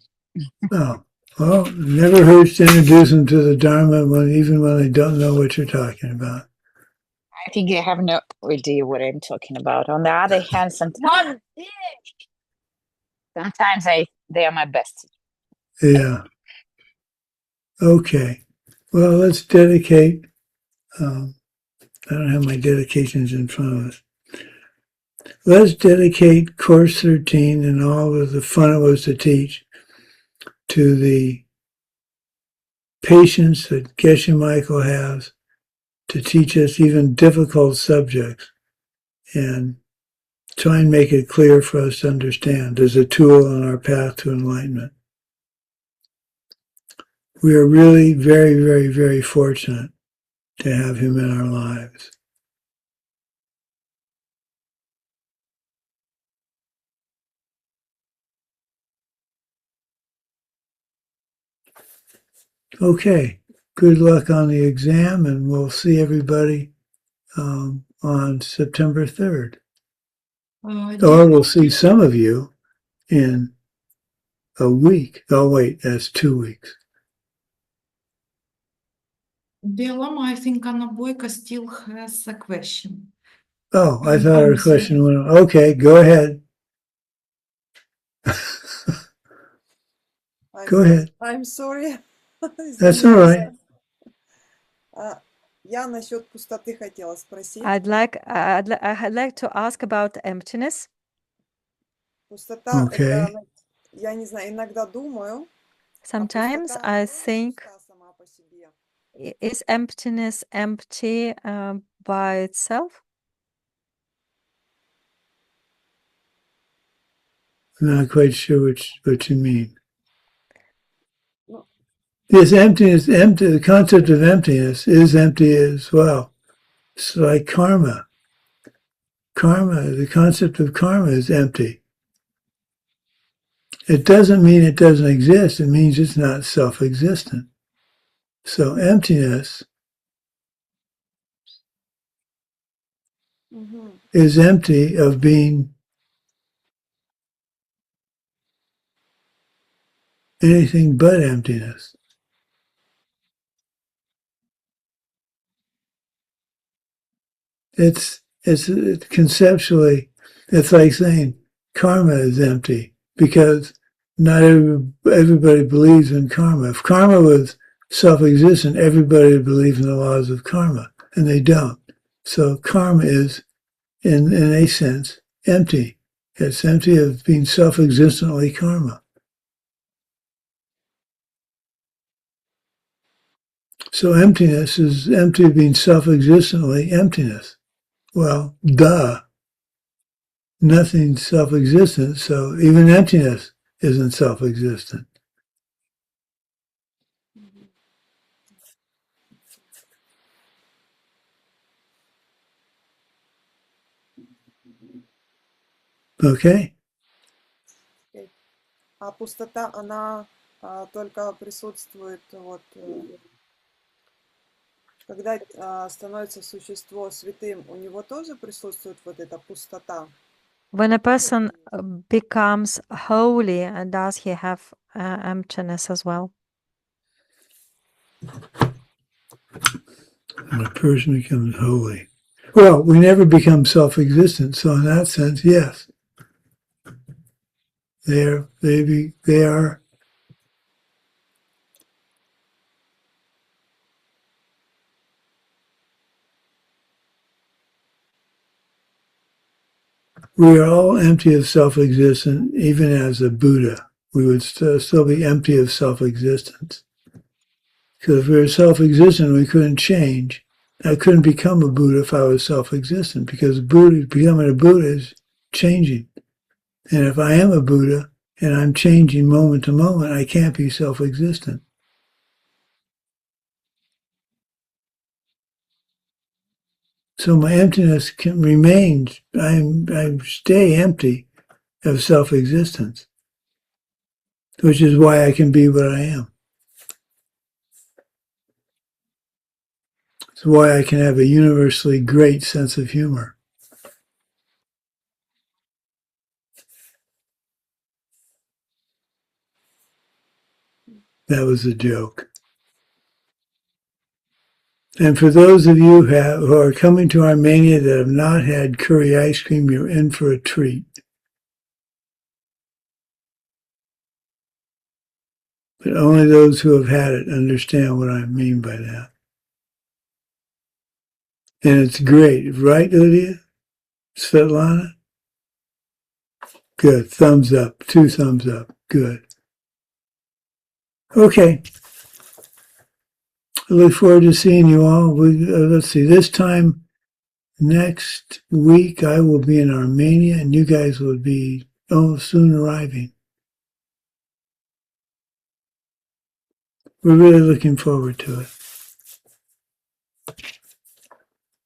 Oh, well, never hurts to introduce them to the Dharma even when they don't know what you're talking about. I think they have no idea what I'm talking about. On the other hand, sometimes they are my best. Yeah. Okay. Well, let's dedicate. I don't have my dedications in front of us. Let's dedicate Course 13 and all of the fun it was to teach to the patience that Geshe Michael has to teach us even difficult subjects and try and make it clear for us to understand as a tool on our path to enlightenment. We are really very, very, very fortunate to have him in our lives. Okay, good luck on the exam, and we'll see everybody on September 3rd. Or we'll see some of you in a week. Oh, wait, that's 2 weeks. Dear Lama, I think Anna Boyka still has a question. Oh, I thought our question went on. Okay, go ahead. Go ahead. I'm sorry. That's all right. Я насчет пустоты хотела спросить. I'd like to ask about emptiness. Пустота Okay. это, я не знаю, иногда думаю. Sometimes I think, сама по себе. is emptiness empty by itself? I'm not quite sure what you mean. Yes, emptiness, empty. The concept of emptiness is empty as well. It's like karma. Karma, the concept of karma is empty. It doesn't mean it doesn't exist. It means it's not self-existent. So emptiness is empty of being anything but emptiness. It's conceptually, it's like saying karma is empty because not everybody believes in karma. If karma was self-existent, everybody would believe in the laws of karma, and they don't. So karma is, in a sense, empty. It's empty of being self-existently karma. So emptiness is empty of being self-existently emptiness. Well, duh. Nothing's self-existent, so even emptiness isn't self-existent. Okay? А пустота, она только присутствует, вот, когда становится существо святым, у него тоже присутствует вот эта пустота. When a person becomes holy, does he have emptiness as well? When a person becomes holy. Well, we never become self-existent, so in that sense, yes. They are we are all empty of self-existence, even as a Buddha. We would still be empty of self-existence. Because if we were self-existent, we couldn't change. I couldn't become a Buddha if I was self-existent, because becoming a Buddha is changing. And if I am a Buddha, and I'm changing moment to moment, I can't be self-existent. So my emptiness can remain, I stay empty of self-existence, which is why I can be what I am. It's why I can have a universally great sense of humor. That was a joke. And for those of you who are coming to Armenia that have not had curry ice cream, you're in for a treat. But only those who have had it understand what I mean by that. And it's great, right, Lydia? Svetlana? Good. Thumbs up. 2 thumbs up. Good. Okay. I look forward to seeing you all. Let's see, this time next week I will be in Armenia and you guys will be soon arriving. We're really looking forward to it.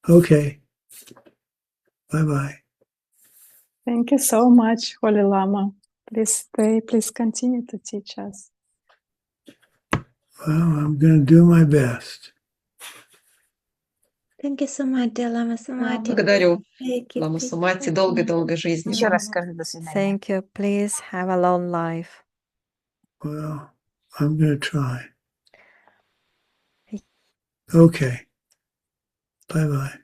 Okay. Bye-bye. Thank you so much, Holy Lama. Please stay, please continue to teach us. Well, I'm going to do my best. Thank you so much, dear Lama Sumati. Благодарю, Take it, Лама take Сумати, it. долгой-долгой жизни. Еще раз скажи до свидания. Thank you. Please have a long life. Well, I'm going to try. Okay. Bye-bye.